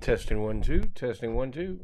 Testing 1 2. Testing 1 2.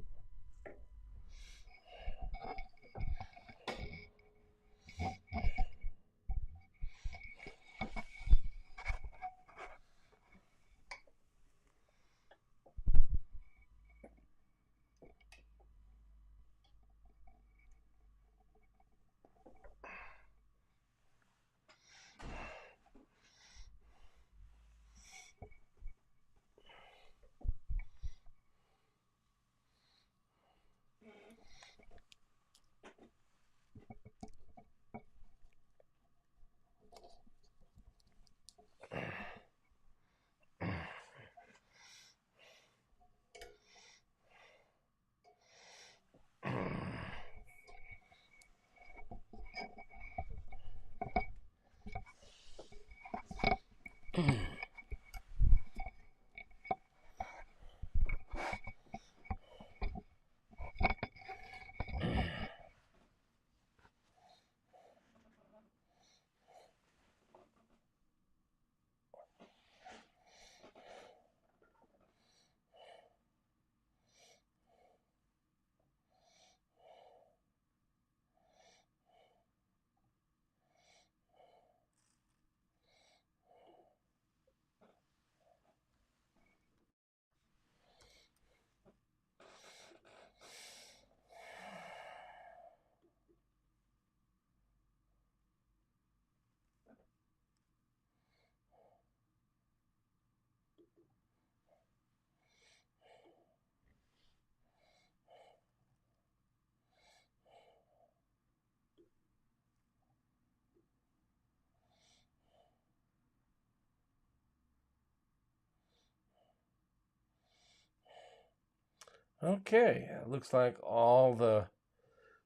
Okay, it looks like all the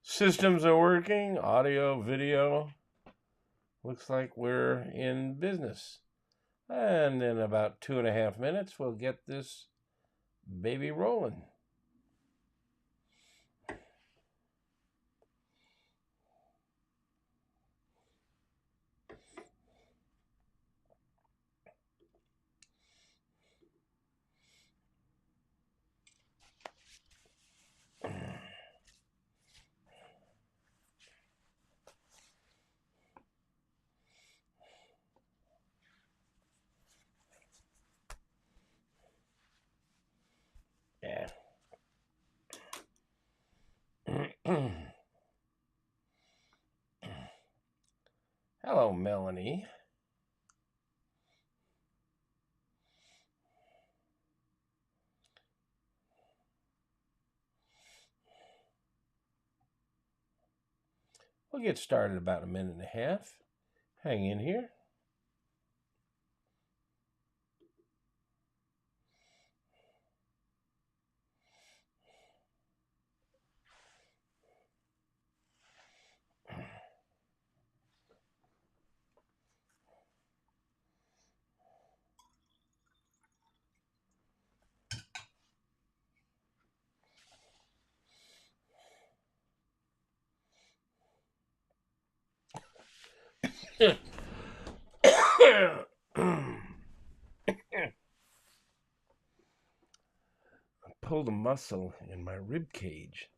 systems are working, audio, video. Looks like we're in business. And in about 2.5 minutes, we'll get this baby rolling. Yeah. Hello, Melanie. We'll get started about 1.5 minutes. Hang in here. Pulled a muscle in my rib cage.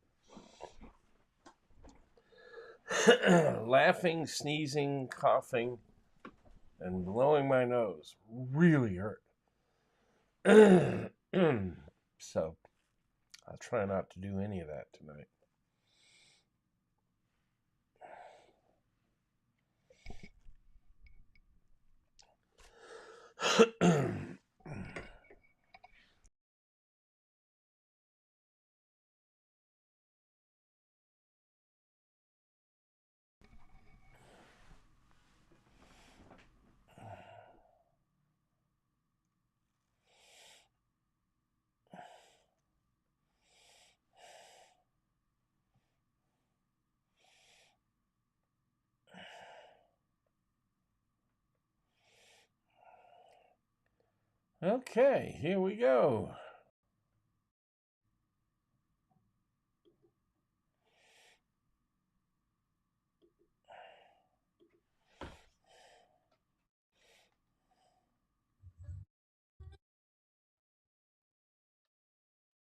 Laughing, sneezing, coughing, and blowing my nose really hurt. So I'll try not to do any of that tonight. Okay, here we go.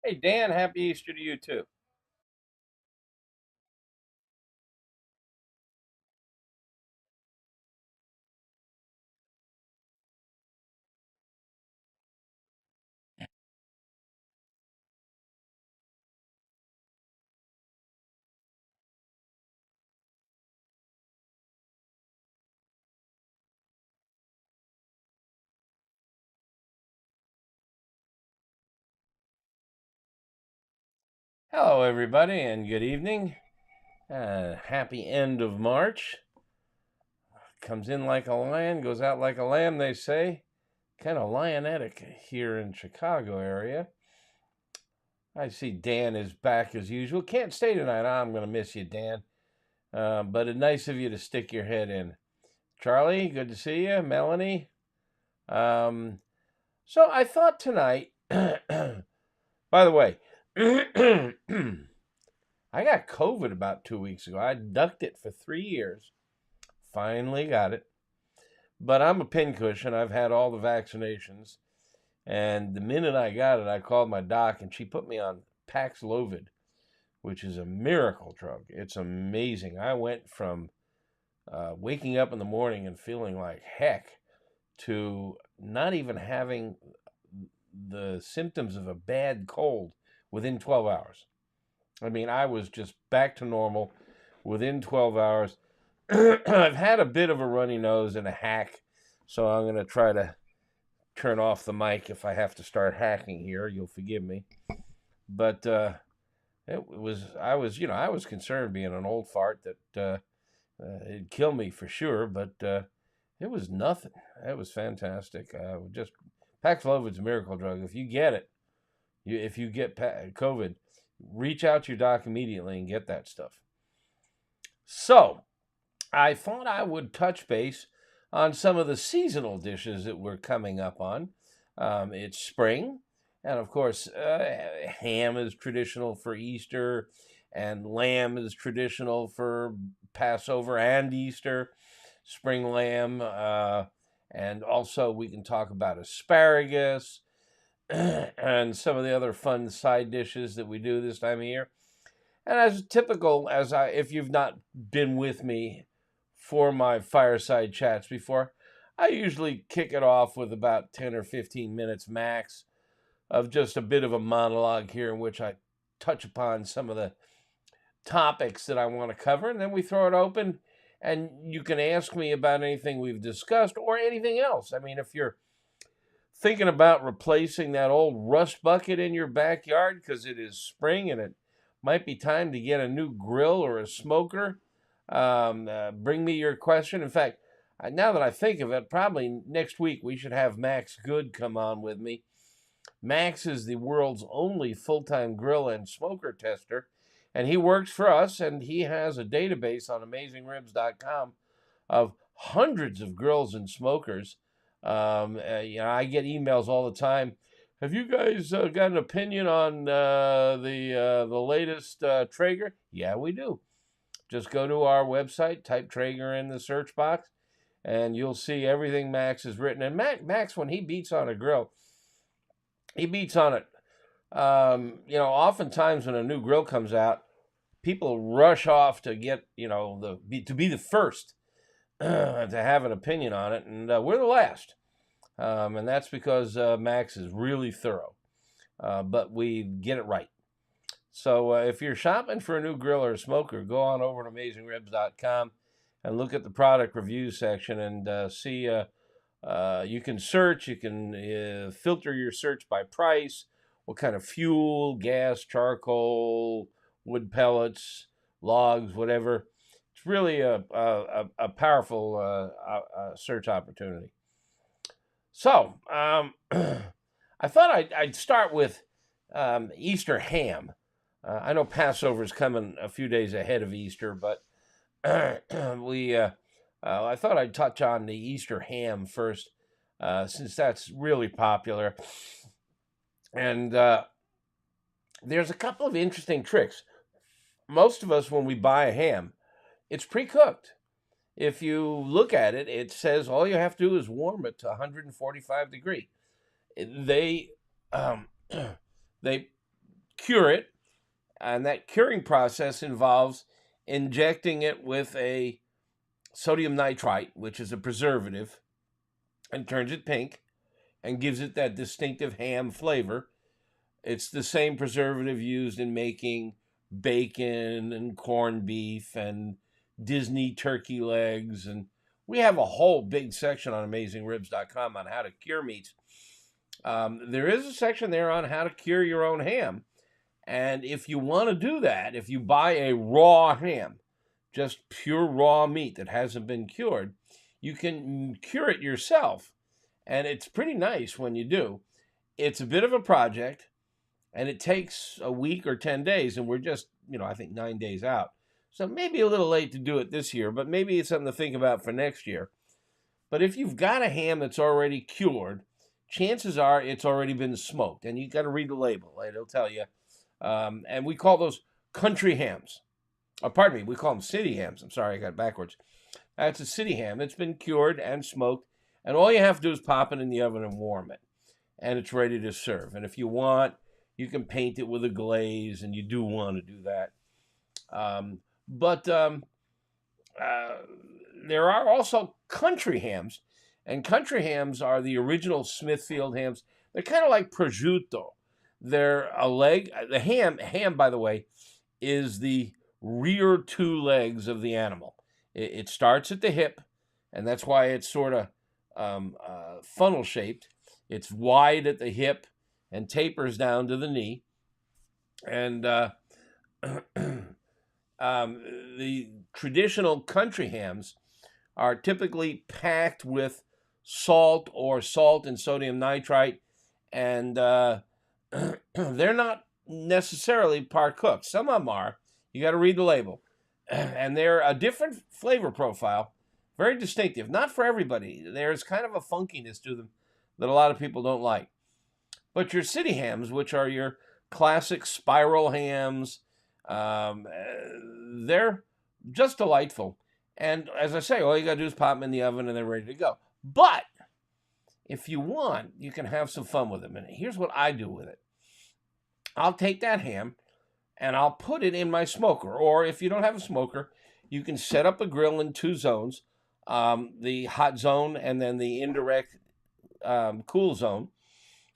Hey, Dan, happy Easter to you too. Hello, everybody, and good evening. Happy end of March. Comes in like a lion, goes out like a lamb, they say. Kind of lionetic here in Chicago area. I see Dan is back as usual. Can't stay tonight. I'm going to miss you, Dan. But it's nice of you to stick your head in. Charlie, good to see you. Melanie. Um, so I thought tonight, by the way, I got COVID about 2 weeks ago. I ducked it for 3 years. Finally got it. But I'm a pincushion. I've had all the vaccinations. And the minute I got it, I called my doc and she put me on Paxlovid, which is a miracle drug. It's amazing. I went from waking up in the morning and feeling like heck to not even having the symptoms of a bad cold within 12 hours. I mean, I was just back to normal within 12 hours. I've had a bit of a runny nose and a hack, so I'm going to try to turn off the mic if I have to start hacking here. You'll forgive me. But I was concerned being an old fart that it'd kill me for sure, but it was nothing. It was fantastic. Just Paxlovid's a miracle drug. If you get it, if you get COVID, reach out to your doc immediately and get that stuff. So I thought I would touch base on some of the seasonal dishes that we're coming up on. It's spring, and of course, ham is traditional for Easter, and lamb is traditional for Passover and Easter. Spring lamb, and also we can talk about asparagus and some of the other fun side dishes that we do this time of year. And as typical, if you've not been with me for my fireside chats before, I usually kick it off with about 10 or 15 minutes max of just a bit of a monologue here in which I touch upon some of the topics that I want to cover, and then we throw it open and you can ask me about anything we've discussed or anything else. I mean, if you're thinking about replacing that old rust bucket in your backyard because it is spring and it might be time to get a new grill or a smoker, bring me your question. In fact, now that I think of it, probably next week we should have Max Good come on with me. Max is the world's only full-time grill and smoker tester, and he works for us, and he has a database on AmazingRibs.com of hundreds of grills and smokers. I get emails all the time. Have you guys got an opinion on the latest Traeger? Yeah, we do. Just go to our website, type Traeger in the search box, and you'll see everything Max has written. And Max, when he beats on a grill, he beats on it. Oftentimes when a new grill comes out, people rush off to get, to be the first to have an opinion on it, and we're the last. And that's because Max is really thorough, but we get it right. So if you're shopping for a new grill or a smoker, go on over to AmazingRibs.com and look at the product review section and see. You can search. You can filter your search by price, what kind of fuel, gas, charcoal, wood pellets, logs, whatever. It's really a powerful search opportunity. So I thought I'd start with Easter ham. I know Passover is coming a few days ahead of Easter, but I thought I'd touch on the Easter ham first, since that's really popular. And there's a couple of interesting tricks. Most of us, when we buy a ham, it's pre-cooked. If you look at it, it says all you have to do is warm it to 145 degrees. They cure it, and that curing process involves injecting it with a sodium nitrite, which is a preservative, and turns it pink and gives it that distinctive ham flavor. It's the same preservative used in making bacon and corned beef and Disney turkey legs. And we have a whole big section on AmazingRibs.com on how to cure meats. There is a section there on how to cure your own ham. And if you want to do that, if you buy a raw ham, just pure raw meat that hasn't been cured, you can cure it yourself. And it's pretty nice when you do. It's a bit of a project, and it takes a week or 10 days, and we're just, I think 9 days out. So maybe a little late to do it this year, but maybe it's something to think about for next year. But if you've got a ham that's already cured, chances are it's already been smoked, and you got to read the label. It'll tell you. And we call those country hams. Pardon me, we call them city hams. I'm sorry, I got it backwards. That's a city ham. It's been cured and smoked, and all you have to do is pop it in the oven and warm it, and it's ready to serve. And if you want, you can paint it with a glaze, and you do want to do that. But there are also country hams, and country hams are the original Smithfield hams. They're kind of like prosciutto. They're a leg. The ham, by the way, is the rear two legs of the animal. It starts at the hip, and that's why it's sort of funnel shaped. It's wide at the hip and tapers down to the knee. And the traditional country hams are typically packed with salt and sodium nitrite, and they're not necessarily par cooked. Some of them are. You got to read the label. And they're a different flavor profile, very distinctive. Not for everybody. There's kind of a funkiness to them that a lot of people don't like. But your city hams, which are your classic spiral hams, they're just delightful. And as I say, all you got to do is pop them in the oven and they're ready to go. But if you want, you can have some fun with them. And here's what I do with it. I'll take that ham and I'll put it in my smoker. Or if you don't have a smoker, you can set up a grill in two zones, the hot zone and then the indirect cool zone,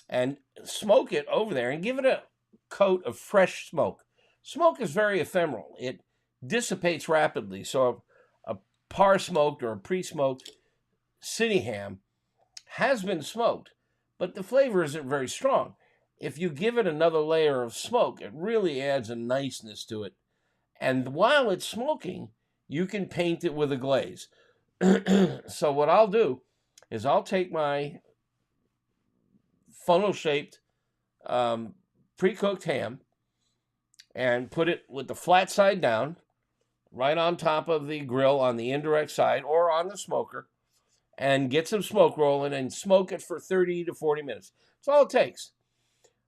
and smoke it over there and give it a coat of fresh smoke. Smoke is very ephemeral. It dissipates rapidly. So a par smoked or a pre-smoked city ham has been smoked, but the flavor isn't very strong. If you give it another layer of smoke, it really adds a niceness to it. And while it's smoking, you can paint it with a glaze. So what I'll do is I'll take my funnel-shaped pre-cooked ham and put it with the flat side down right on top of the grill on the indirect side or on the smoker, and get some smoke rolling and smoke it for 30 to 40 minutes. That's all it takes.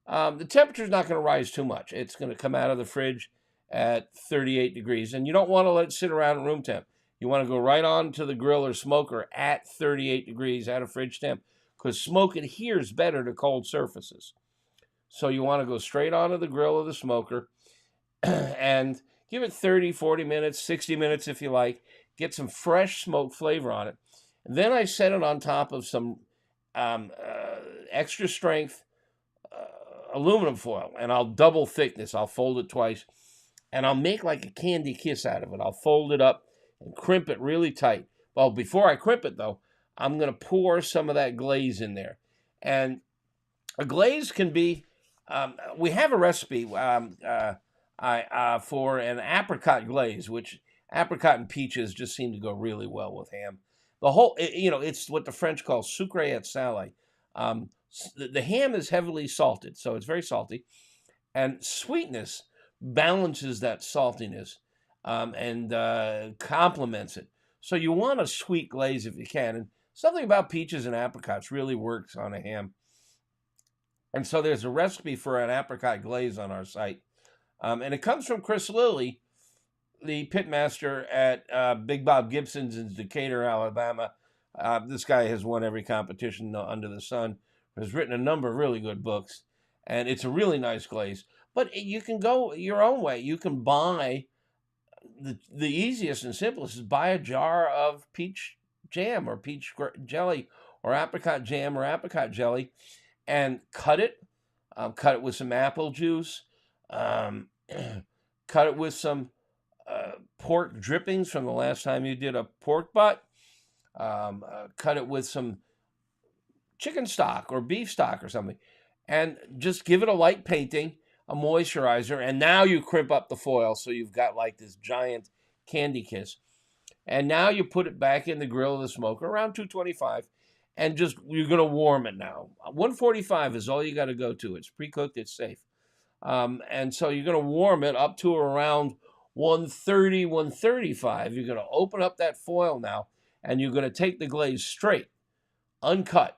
The temperature's not going to rise too much. It's going to come out of the fridge at 38 degrees, and you don't want to let it sit around at room temp. You want to go right on to the grill or smoker at 38 degrees at a fridge temp, because smoke adheres better to cold surfaces. So you want to go straight onto the grill or the smoker and give it 30, 40 minutes, 60 minutes if you like. Get some fresh smoke flavor on it. And then I set it on top of some extra strength aluminum foil, and I'll double thickness. I'll fold it twice, and I'll make like a candy kiss out of it. I'll fold it up and crimp it really tight. Well, before I crimp it, though, I'm going to pour some of that glaze in there. And a glaze can be, we have a recipe for an apricot glaze, which apricot and peaches just seem to go really well with ham. The whole, it's what the French call sucré et salé. The ham is heavily salted, so it's very salty, and sweetness balances that saltiness and complements it. So you want a sweet glaze if you can, and something about peaches and apricots really works on a ham. And so there's a recipe for an apricot glaze on our site, and it comes from Chris Lilly, the pitmaster at Big Bob Gibson's in Decatur, Alabama. This guy has won every competition under the sun. Has written a number of really good books, and it's a really nice glaze. But you can go your own way. You can buy the easiest and simplest is buy a jar of peach jam or peach jelly or apricot jam or apricot jelly, and cut it. Cut it with some apple juice. Um, cut it with some pork drippings from the last time you did a pork butt. Cut it with some chicken stock or beef stock or something, and just give it a light painting, a moisturizer, and now you crimp up the foil so you've got like this giant candy kiss. And now you put it back in the grill of the smoker around 225, and just you're going to warm it now. 145 is all you got to go to. It's pre-cooked, it's safe. And so you're going to warm it up to around 130, 135. You're going to open up that foil now, and you're going to take the glaze straight, uncut,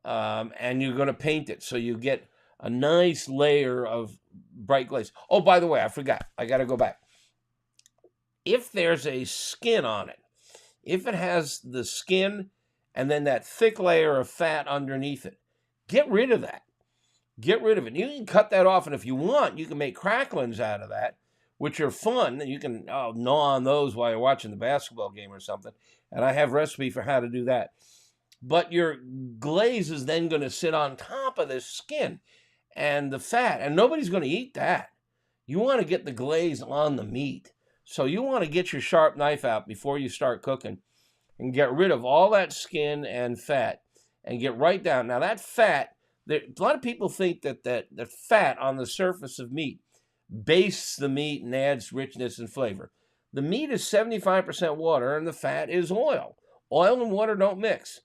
and you're going to paint it so you get a nice layer of bright glaze. Oh, by the way, I forgot. I got to go back. If there's a skin on it, if it has the skin and then that thick layer of fat underneath it, get rid of that. Get rid of it. You can cut that off, and if you want, you can make cracklings out of that, which are fun. You can gnaw on those while you're watching the basketball game or something, and I have a recipe for how to do that. But your glaze is then going to sit on top of this skin and the fat, and nobody's going to eat that. You want to get the glaze on the meat. So you want to get your sharp knife out before you start cooking and get rid of all that skin and fat and get right down. Now that fat, a lot of people think that the fat on the surface of meat bastes the meat and adds richness and flavor. The meat is 75% water and the fat is oil. Oil and water don't mix.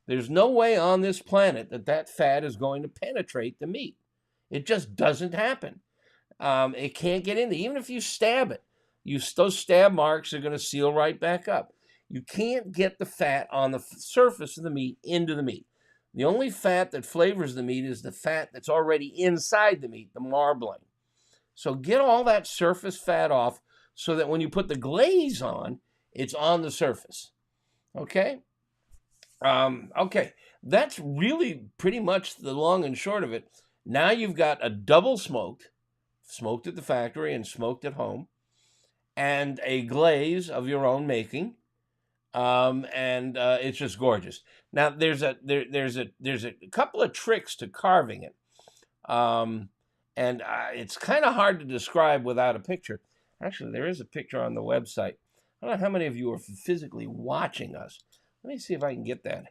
There's no way on this planet that fat is going to penetrate the meat. It just doesn't happen. It can't get in there. Even if you stab it, those stab marks are going to seal right back up. You can't get the fat on the surface of the meat into the meat. The only fat that flavors the meat is the fat that's already inside the meat, the marbling. So get all that surface fat off so that when you put the glaze on, it's on the surface. Okay? Okay. That's really pretty much the long and short of it. Now you've got a double smoked at the factory and smoked at home, and a glaze of your own making, and it's just gorgeous. Now there's a couple of tricks to carving it, and it's kind of hard to describe without a picture. Actually, there is a picture on the website. I don't know how many of you are physically watching us. Let me see if I can get that.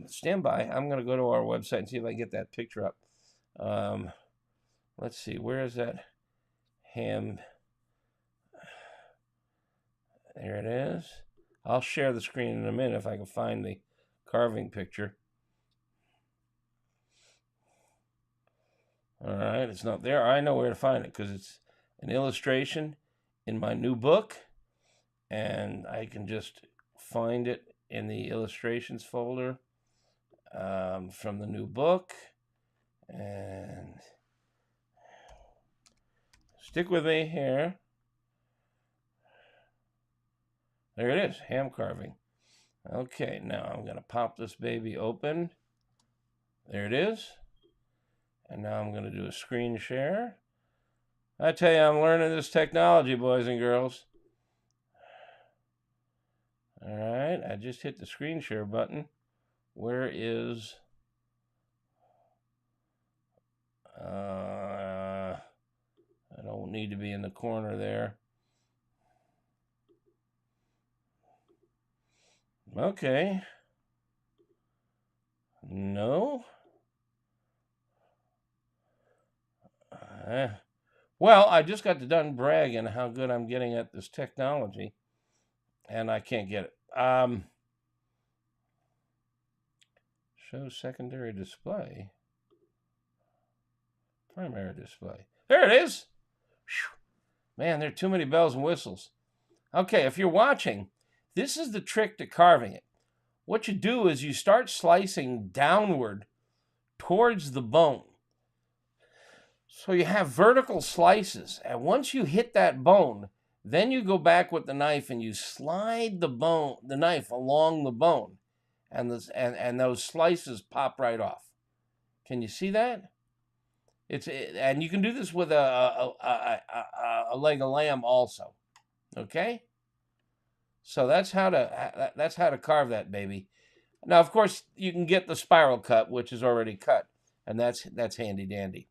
Stand by. I'm going to go to our website and see if I can get that picture up. Let's see. Where is that ham? There it is. I'll share the screen in a minute if I can find the carving picture. All right, it's not there. I know where to find it because it's an illustration in my new book, and I can just find it in the illustrations folder from the new book. And stick with me here. There it is, ham carving. Okay, now I'm going to pop this baby open. There it is. And now I'm going to do a screen share. I tell you, I'm learning this technology, boys and girls. All right, I just hit the screen share button. Where is... I don't need to be in the corner there. Okay. No. Well, I just got done bragging how good I'm getting at this technology, and I can't get it. Show secondary display. Primary display. There it is. Whew. Man, there are too many bells and whistles. Okay, if you're watching, this is the trick to carving it. What you do is you start slicing downward towards the bone. So you have vertical slices, and once you hit that bone, then you go back with the knife and you slide the knife along the bone, and those slices pop right off. Can you see that? And you can do this with a leg of lamb also. Okay, so that's how to carve that baby. Now, of course, you can get the spiral cut, which is already cut, and that's handy dandy.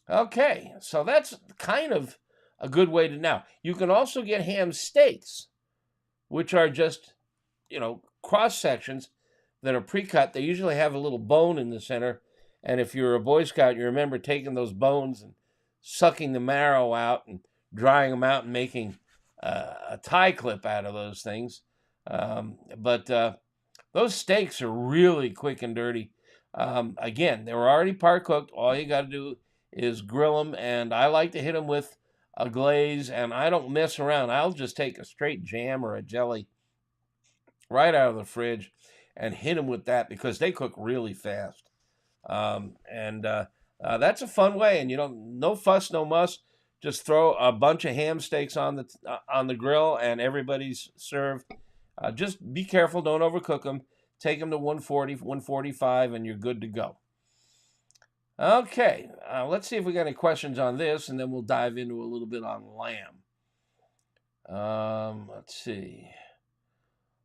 Okay, so that's kind of a good way to now. You can also get ham steaks, which are just, cross sections that are pre-cut. They usually have a little bone in the center, and if you're a Boy Scout, you remember taking those bones and sucking the marrow out and drying them out and making a tie clip out of those things. But those steaks are really quick and dirty. Again, they were already par cooked. All you got to do is grill them, and I like to hit them with a glaze, and I don't mess around. I'll just take a straight jam or a jelly right out of the fridge and hit them with that because they cook really fast. And that's a fun way, and no fuss, no muss. Just throw a bunch of ham steaks on the grill, and everybody's served. Just be careful, don't overcook them. Take them to 140, 145, and you're good to go. Okay, let's see if we got any questions on this, and then we'll dive into a little bit on lamb. Let's see.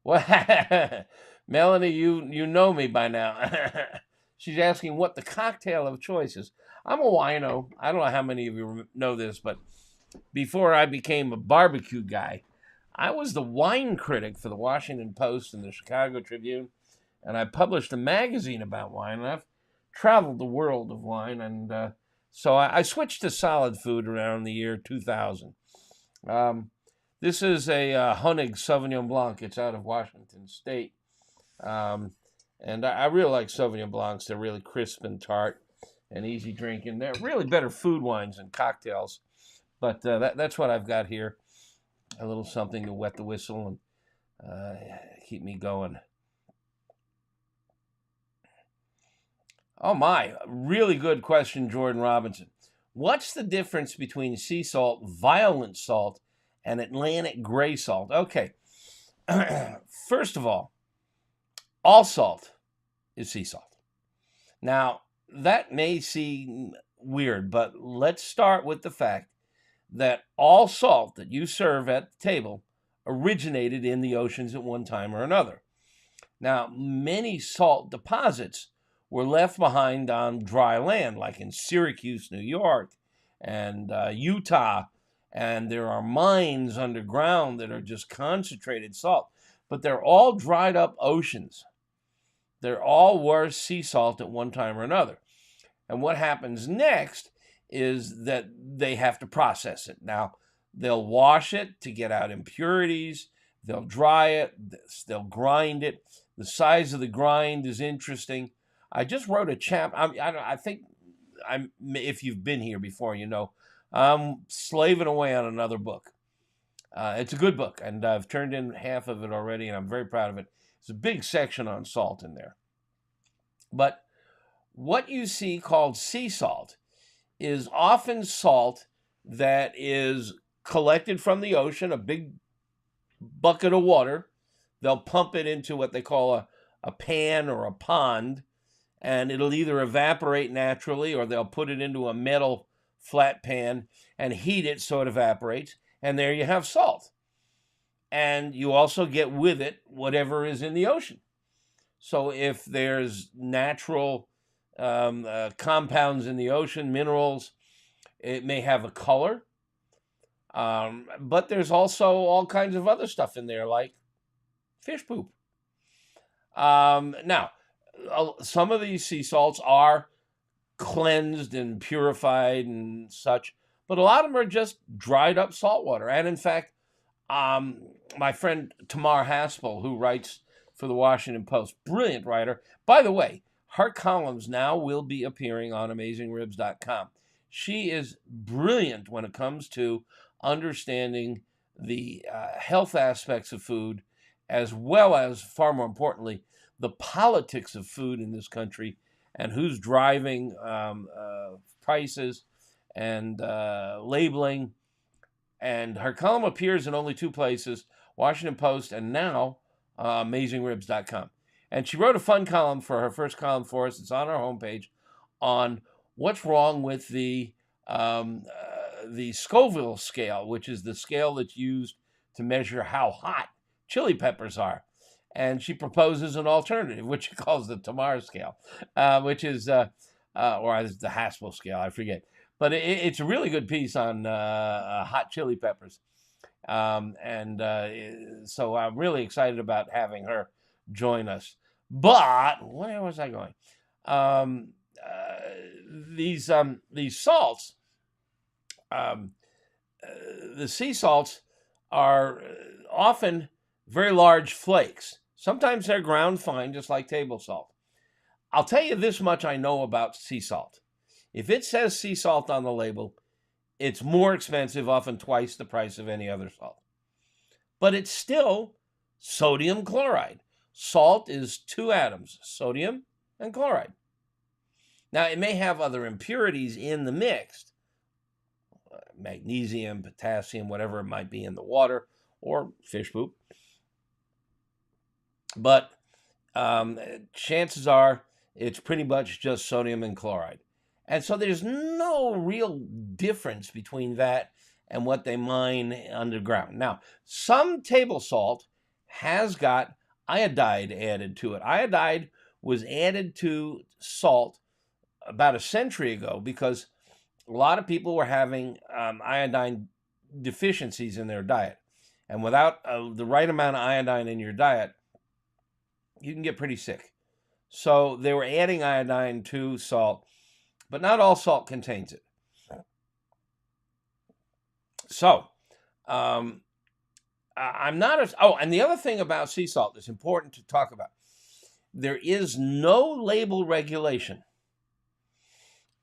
Well, Melanie, you know me by now. She's asking what the cocktail of choice is. I'm a wino. I don't know how many of you know this, but before I became a barbecue guy, I was the wine critic for the Washington Post and the Chicago Tribune, and I published a magazine about wine, and I've traveled the world of wine, and so I switched to solid food around the year 2000. This is a Honig Sauvignon Blanc. It's out of Washington State. And I really like Sauvignon Blancs. They're really crisp and tart and easy drinking. They're really better food wines and cocktails. But that's what I've got here. A little something to wet the whistle and keep me going. Oh my, really good question, Jordan Robinson. What's the difference between sea salt, violet salt, and Atlantic gray salt? Okay, first of all salt is sea salt. Now, that may seem weird, but let's start with the fact that all salt that you serve at the table originated in the oceans at one time or another. Now, many salt deposits were left behind on dry land, like in Syracuse, New York, and Utah, and there are mines underground that are just concentrated salt, but they're all dried up oceans. They're all were sea salt at one time or another. And what happens next is that they have to process it. Now, they'll wash it to get out impurities. They'll dry it. They'll grind it. The size of the grind is interesting. I just wrote a I think if you've been here before, I'm slaving away on another book. It's a good book, and I've turned in half of it already, and I'm very proud of it. There's a big section on salt in there. But what you see called sea salt is often salt that is collected from the ocean, a big bucket of water. They'll pump it into what they call a pan or a pond, and it'll either evaporate naturally or they'll put it into a metal flat pan and heat it so it evaporates, and there you have salt. And you also get with it whatever is in the ocean. So if there's natural compounds in the ocean, minerals, it may have a color. But there's also all kinds of other stuff in there, like fish poop. Now, some of these sea salts are cleansed and purified and such, but a lot of them are just dried up salt water. And in fact, my friend Tamar Haspel, who writes for the Washington Post, brilliant writer. By the way, her columns now will be appearing on AmazingRibs.com. She is brilliant when it comes to understanding the health aspects of food, as well as, far more importantly, the politics of food in this country and who's driving prices and labeling. And her column appears in only two places, Washington Post and now AmazingRibs.com. And she wrote a fun column for her first column for us. It's on our homepage on what's wrong with the Scoville scale, which is the scale that's used to measure how hot chili peppers are. And she proposes an alternative, which she calls the Tamar scale, which is, or the Haskell scale, I forget. But it's a really good piece on hot chili peppers. So I'm really excited about having her join us. But where was I going? These salts, the sea salts, are often very large flakes. Sometimes they're ground fine, just like table salt. I'll tell you this much I know about sea salt. If it says sea salt on the label, it's more expensive, often twice the price of any other salt. But it's still sodium chloride. Salt is 2 atoms, sodium and chloride. Now, it may have other impurities in the mix, magnesium, potassium, whatever it might be in the water, or fish poop. But chances are it's pretty much just sodium and chloride. And so there's no real difference between that and what they mine underground. Now, some table salt has got iodide added to it. Iodide was added to salt about a century ago because a lot of people were having iodine deficiencies in their diet. And without the right amount of iodine in your diet, you can get pretty sick. So they were adding iodine to salt, but not all salt contains it. So I'm not as... Oh, and the other thing about sea salt that's important to talk about, there is no label regulation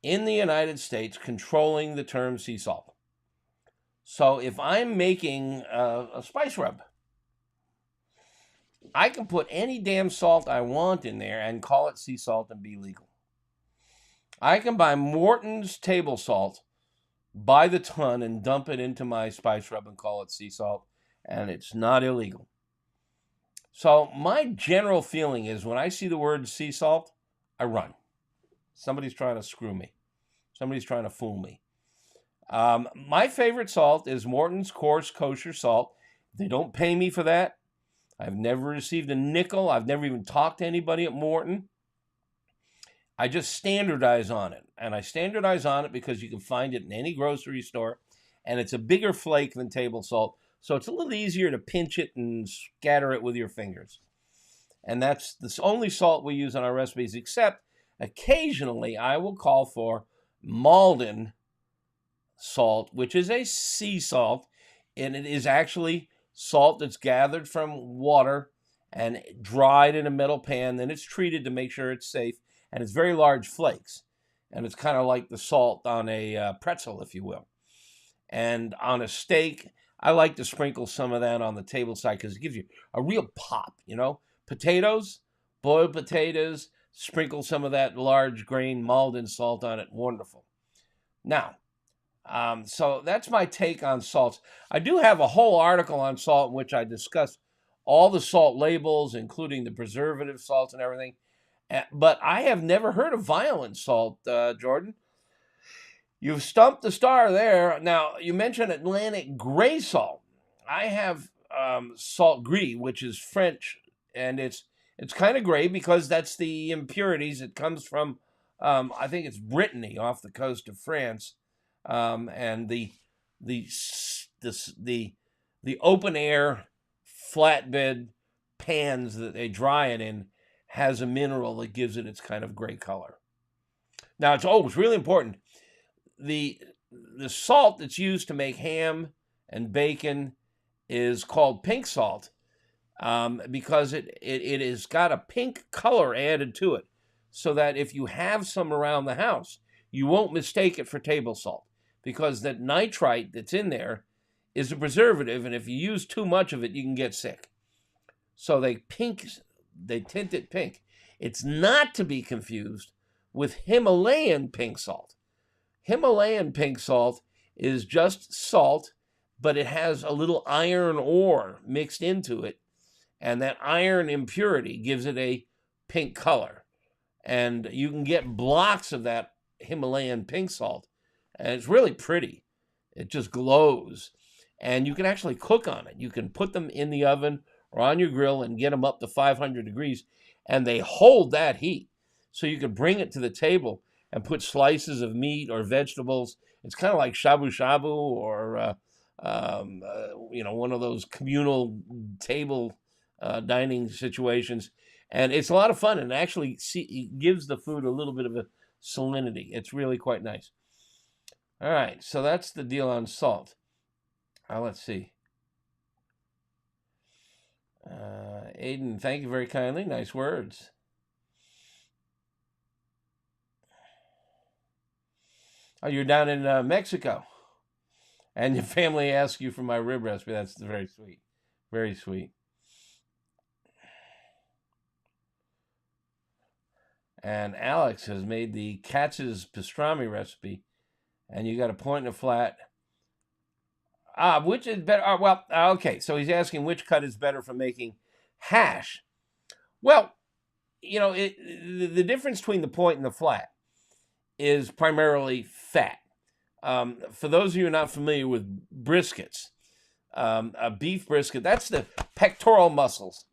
in the United States controlling the term sea salt. So if I'm making a spice rub, I can put any damn salt I want in there and call it sea salt and be legal. I can buy Morton's table salt by the ton and dump it into my spice rub and call it sea salt, and it's not illegal. So my general feeling is when I see the word sea salt, I run. Somebody's trying to screw me. Somebody's trying to fool me. My favorite salt is Morton's coarse kosher salt. They don't pay me for that. I've never received a nickel. I've never even talked to anybody at Morton. I just standardize on it. And I standardize on it because you can find it in any grocery store. And it's a bigger flake than table salt. So it's a little easier to pinch it and scatter it with your fingers. And that's the only salt we use on our recipes, except occasionally I will call for Malden salt, which is a sea salt. And it is actually salt that's gathered from water and dried in a metal pan. Then it's treated to make sure it's safe. And it's very large flakes. And it's kind of like the salt on a pretzel, if you will. And on a steak, I like to sprinkle some of that on the table side because it gives you a real pop, you know. Potatoes, boiled potatoes, sprinkle some of that large grain Malden salt on it. Wonderful. Now, so that's my take on salts. I do have a whole article on salt in which I discuss all the salt labels, including the preservative salts and everything. But I have never heard of violent salt, Jordan. You've stumped the star there. Now, you mentioned Atlantic gray salt. I have salt gris, which is French, and it's kind of gray because that's the impurities. It comes from, I think it's Brittany off the coast of France. And the open air flatbed pans that they dry it in has a mineral that gives it its kind of gray color. Now it's really important. The salt that's used to make ham and bacon is called pink salt because it has got a pink color added to it, so that if you have some around the house, you won't mistake it for table salt. Because that nitrite that's in there is a preservative, and if you use too much of it, you can get sick. So they tint it pink. It's not to be confused with Himalayan pink salt. Himalayan pink salt is just salt, but it has a little iron ore mixed into it, and that iron impurity gives it a pink color. And you can get blocks of that Himalayan pink salt, and it's really pretty. It just glows, and you can actually cook on it. You can put them in the oven or on your grill and get them up to 500 degrees, and they hold that heat. So you can bring it to the table and put slices of meat or vegetables. It's kind of like shabu shabu or one of those communal table dining situations, and it's a lot of fun. And actually, it gives the food a little bit of a salinity. It's really quite nice. All right, so that's the deal on salt. Let's see. Aiden, thank you very kindly. Nice words. Oh, you're down in Mexico, and your family asks you for my rib recipe. That's very sweet. Very sweet. And Alex has made the Katz's pastrami recipe, and you got a point and a flat. Which is better? Okay. So he's asking which cut is better for making hash. Well, the difference between the point and the flat is primarily fat. For those of you not familiar with briskets, a beef brisket, that's the pectoral muscles.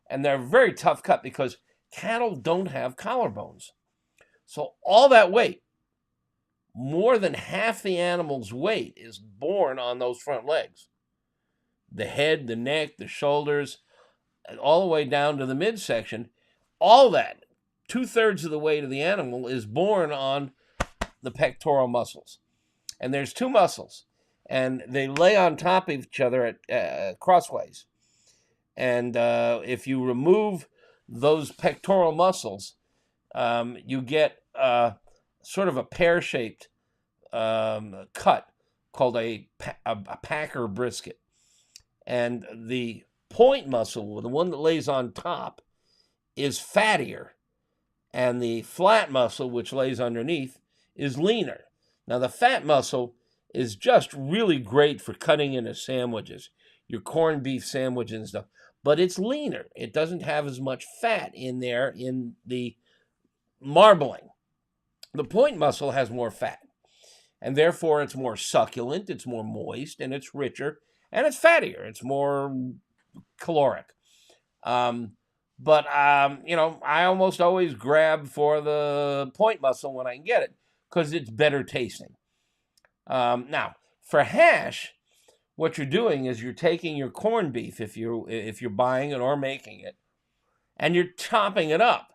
And they're a very tough cut because cattle don't have collarbones. So all that weight, more than half the animal's weight, is borne on those front legs. The head, the neck, the shoulders, all the way down to the midsection, all that, 2/3 of the weight of the animal is borne on the pectoral muscles. And there's two muscles, and they lay on top of each other at crossways. And if you remove those pectoral muscles, you get sort of a pear-shaped cut called a packer brisket. And the point muscle, the one that lays on top, is fattier. And the flat muscle, which lays underneath, is leaner. Now, the fat muscle is just really great for cutting into sandwiches, your corned beef sandwiches and stuff. But it's leaner. It doesn't have as much fat in there in the marbling. The point muscle has more fat, and therefore it's more succulent, it's more moist, and it's richer, and it's fattier. It's more caloric. I almost always grab for the point muscle when I can get it because it's better tasting. Now, for hash, what you're doing is you're taking your corned beef, if you're buying it or making it, and you're chopping it up,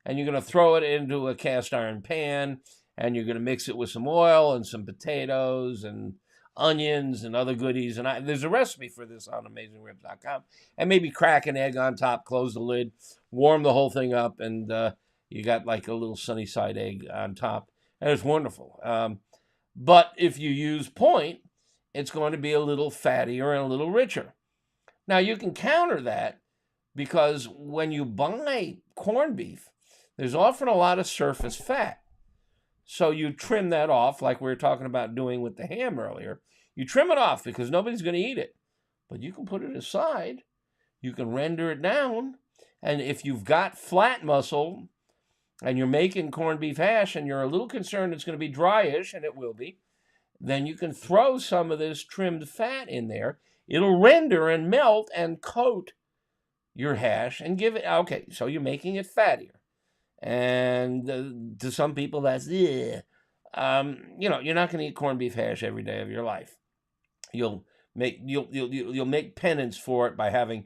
and you're going to throw it into a cast iron pan, and you're going to mix it with some oil and some potatoes and onions and other goodies. And there's a recipe for this on AmazingRibs.com. And maybe crack an egg on top, close the lid, warm the whole thing up, and you got like a little sunny side egg on top. And it's wonderful. But if you use point, it's going to be a little fattier and a little richer. Now, you can counter that because when you buy corned beef, there's often a lot of surface fat. So you trim that off, like we were talking about doing with the ham earlier. You trim it off because nobody's going to eat it. But you can put it aside. You can render it down. And if you've got flat muscle and you're making corned beef hash and you're a little concerned it's going to be dryish, and it will be, then you can throw some of this trimmed fat in there. It'll render and melt and coat your hash and give it, okay, so you're making it fattier. And to some people, that's, you're not going to eat corned beef hash every day of your life. You'll make penance for it by having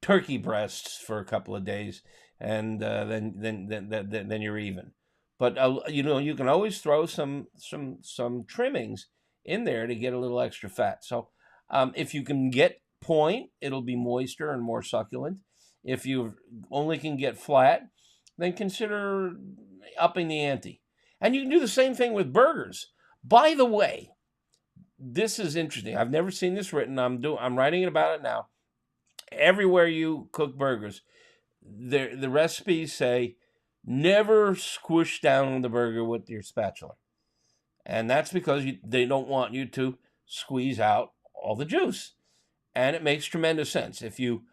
turkey breasts for a couple of days, and then you're even. But you can always throw some trimmings in there to get a little extra fat. So if you can get point, it'll be moister and more succulent. If you only can get flat, then consider upping the ante. And you can do the same thing with burgers. By the way, this is interesting. I've never seen this written. I'm writing about it now. Everywhere you cook burgers, the recipes say never squish down the burger with your spatula. And that's because they don't want you to squeeze out all the juice. And it makes tremendous sense. If you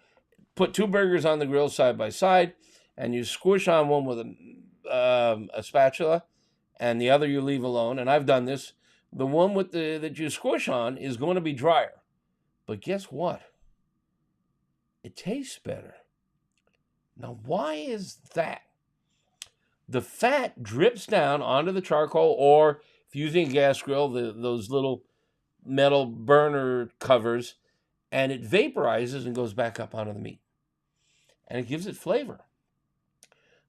put two burgers on the grill side by side, and you squish on one with a spatula, and the other you leave alone. And I've done this. The one with that you squish on is going to be drier. But guess what? It tastes better. Now, why is that? The fat drips down onto the charcoal, or if you're using a gas grill, those little metal burner covers, and it vaporizes and goes back up onto the meat. And it gives it flavor.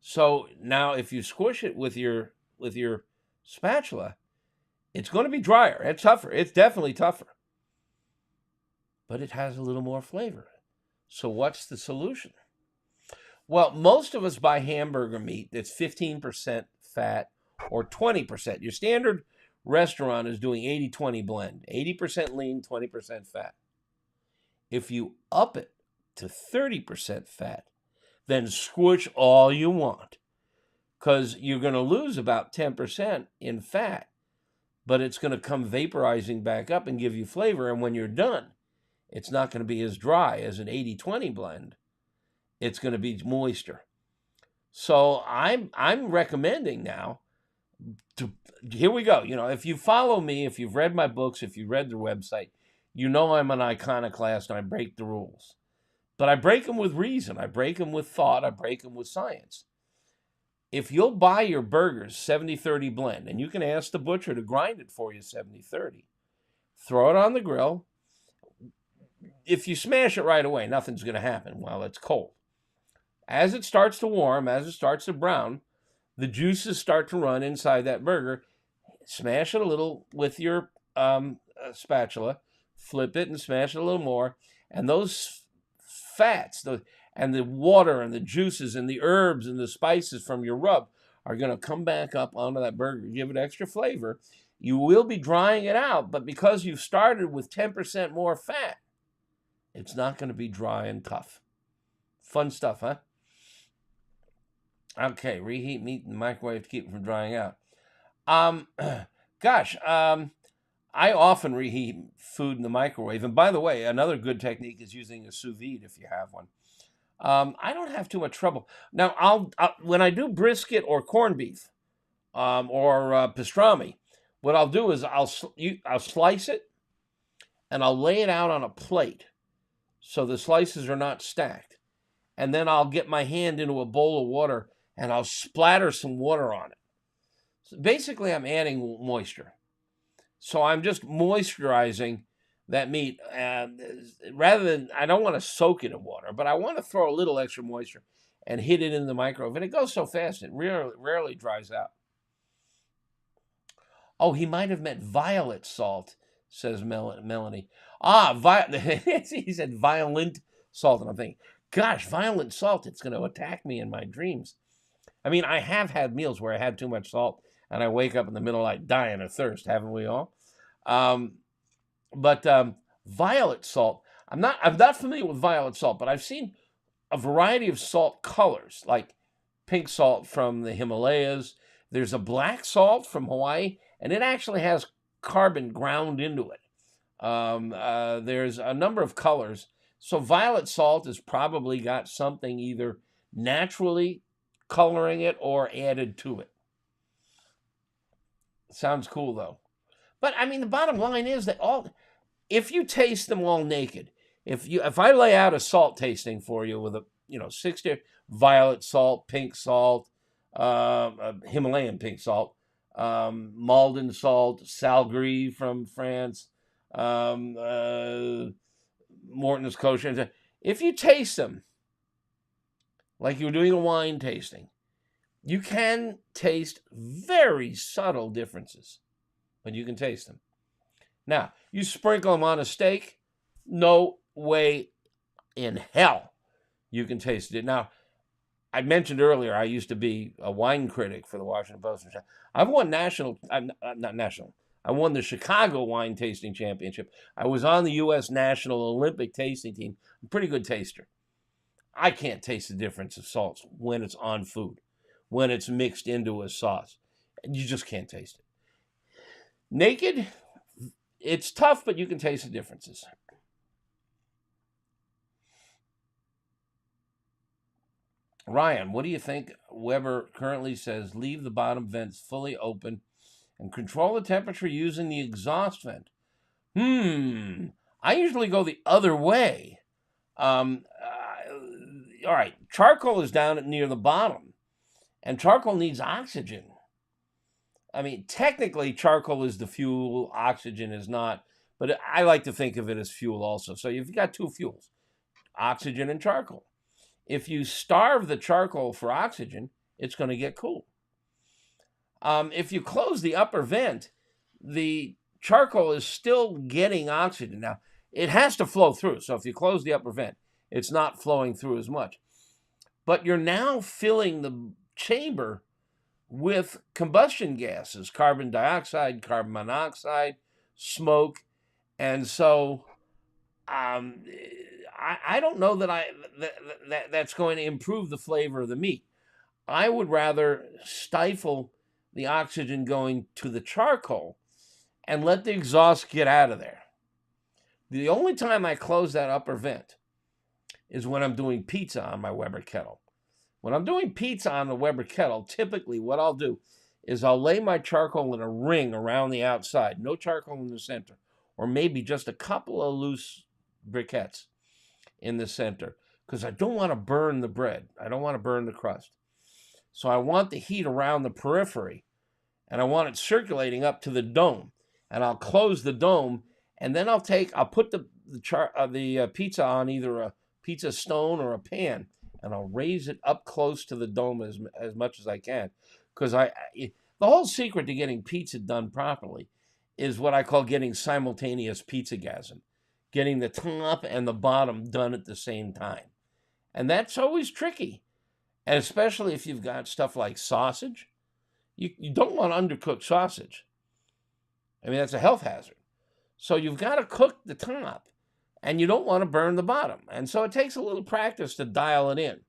So now if you squish it with your spatula, it's going to be drier. It's tougher. It's definitely tougher. But it has a little more flavor. So what's the solution? Well, most of us buy hamburger meat that's 15% fat or 20%. Your standard restaurant is doing 80-20 blend. 80% lean, 20% fat. If you up it to 30% fat, then squish all you want, because you're going to lose about 10% in fat, but it's going to come vaporizing back up and give you flavor. And when you're done, it's not going to be as dry as an 80-20 blend. It's going to be moister. So I'm recommending now here we go. If you follow me, if you've read my books, if you've read the website, you know I'm an iconoclast and I break the rules. But I break them with reason. I break them with thought. I break them with science. If you'll buy your burgers 70-30 blend, and you can ask the butcher to grind it for you 70-30, throw it on the grill. If you smash it right away, nothing's going to happen while it's cold. As it starts to warm, as it starts to brown, the juices start to run inside that burger. Smash it a little with your spatula, flip it and smash it a little more, and those fats and the water and the juices and the herbs and the spices from your rub are going to come back up onto that burger, give it extra flavor. You will be drying it out, but because you've started with 10% more fat, it's not going to be dry and tough. Fun stuff, huh? Okay, reheat meat in the microwave to keep it from drying out. I often reheat food in the microwave. And by the way, another good technique is using a sous vide if you have one. I don't have too much trouble. Now, I'll when I do brisket or corned beef or pastrami, what I'll do is I'll slice it and I'll lay it out on a plate so the slices are not stacked. And then I'll get my hand into a bowl of water and I'll splatter some water on it. So basically, I'm adding moisture. So I'm just moisturizing that meat. Rather than, I don't want to soak it in water, but I want to throw a little extra moisture and hit it in the microwave. And it goes so fast, it rarely dries out. Oh, he might have meant violet salt, says Melanie. He said violent salt. And I'm thinking, gosh, violent salt, it's going to attack me in my dreams. I mean, I have had meals where I had too much salt and I wake up in the middle of the night dying of thirst, haven't we all? But violet salt, I'm not familiar with violet salt, but I've seen a variety of salt colors, like pink salt from the Himalayas. There's a black salt from Hawaii, and it actually has carbon ground into it. There's a number of colors. So violet salt has probably got something either naturally coloring it or added to it. Sounds cool, though. But, I mean, the bottom line is that if you taste them all naked, if I lay out a salt tasting for you with 60 violet salt, pink salt, Himalayan pink salt, Malden salt, Sal Gris from France, Morton's kosher. If you taste them like you're doing a wine tasting, you can taste very subtle differences, but you can taste them. Now, you sprinkle them on a steak, no way in hell you can taste it. Now, I mentioned earlier I used to be a wine critic for the Washington Post. I've won I won the Chicago Wine Tasting Championship. I was on the U.S. National Olympic Tasting Team. I'm a pretty good taster. I can't taste the difference of salts when it's on food, when it's mixed into a sauce. You just can't taste it. Naked, it's tough, but you can taste the differences. Ryan, what do you think? Weber currently says leave the bottom vents fully open and control the temperature using the exhaust vent. I usually go the other way. All right, charcoal is down near the bottom, and charcoal needs oxygen. I mean, technically, charcoal is the fuel, oxygen is not, but I like to think of it as fuel also. So you've got two fuels, oxygen and charcoal. If you starve the charcoal for oxygen, it's going to get cool. If you close the upper vent, the charcoal is still getting oxygen. Now, it has to flow through. So if you close the upper vent, it's not flowing through as much. But you're now filling the chamber with combustion gases, carbon dioxide, carbon monoxide, smoke. And so I don't know that's going to improve the flavor of the meat. I would rather stifle the oxygen going to the charcoal and let the exhaust get out of there. The only time I close that upper vent is when I'm doing pizza on my Weber kettle. When I'm doing pizza on the Weber kettle, typically what I'll do is I'll lay my charcoal in a ring around the outside, no charcoal in the center, or maybe just a couple of loose briquettes in the center, because I don't want to burn the bread. I don't want to burn the crust. So I want the heat around the periphery, and I want it circulating up to the dome. And I'll close the dome, and then I'll put the pizza on either a pizza stone or a pan, and I'll raise it up close to the dome as much as I can, because the whole secret to getting pizza done properly is what I call getting simultaneous pizzagasm, getting the top and the bottom done at the same time, and that's always tricky, and especially if you've got stuff like sausage. You don't want undercooked sausage. I mean, that's a health hazard. So you've got to cook the top, and you don't want to burn the bottom. And so it takes a little practice to dial it in.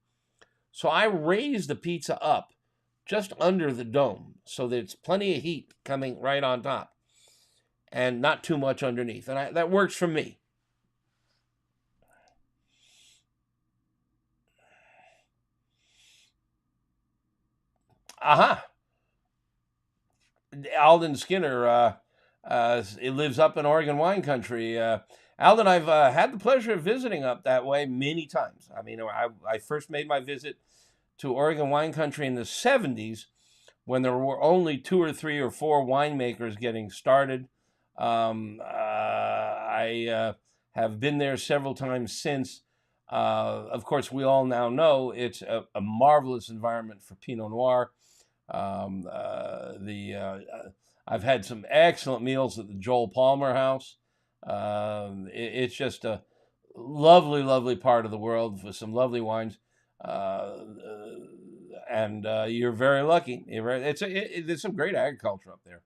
So I raise the pizza up just under the dome so there's plenty of heat coming right on top and not too much underneath. And that works for me. Aha. Alden Skinner, it lives up in Oregon wine country. Alden, I've had the pleasure of visiting up that way many times. I mean, I first made my visit to Oregon wine country in the 70s when there were only 2 or 3 or 4 winemakers getting started. I have been there several times since. Of course, we all now know it's a marvelous environment for Pinot Noir. I've had some excellent meals at the Joel Palmer House. It's just a lovely, lovely part of the world with some lovely wines. And you're very lucky. There's some great agriculture up there.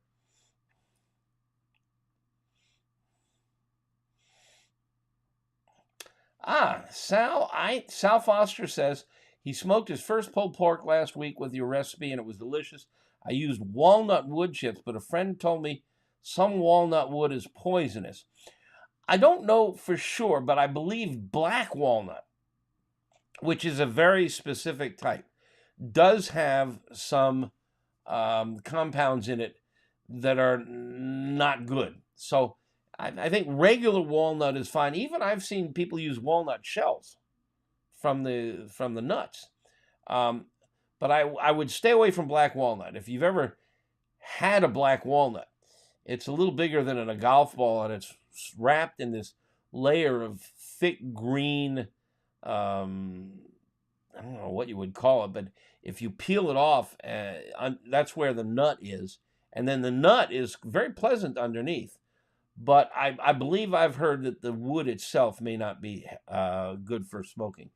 Sal Foster says he smoked his first pulled pork last week with your recipe, and it was delicious. I used walnut wood chips, but a friend told me some walnut wood is poisonous. I don't know for sure, but I believe black walnut, which is a very specific type, does have some compounds in it that are not good. So I think regular walnut is fine. Even I've seen people use walnut shells from the nuts. But I would stay away from black walnut. If you've ever had a black walnut, it's a little bigger than a golf ball, and it's wrapped in this layer of thick green, I don't know what you would call it, but if you peel it off, that's where the nut is. And then the nut is very pleasant underneath. But I believe I've heard that the wood itself may not be good for smoking.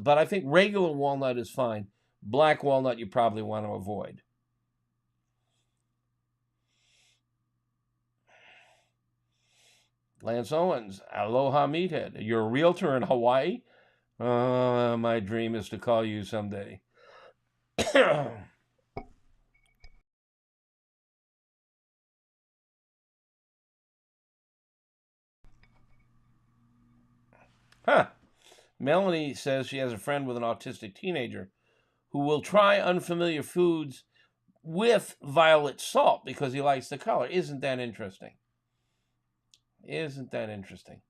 But I think regular walnut is fine. Black walnut you probably want to avoid. Lance Owens, aloha meathead. You're a realtor in Hawaii? My dream is to call you someday. Huh. Melanie says she has a friend with an autistic teenager who will try unfamiliar foods with violet salt because he likes the color. Isn't that interesting? Isn't that interesting?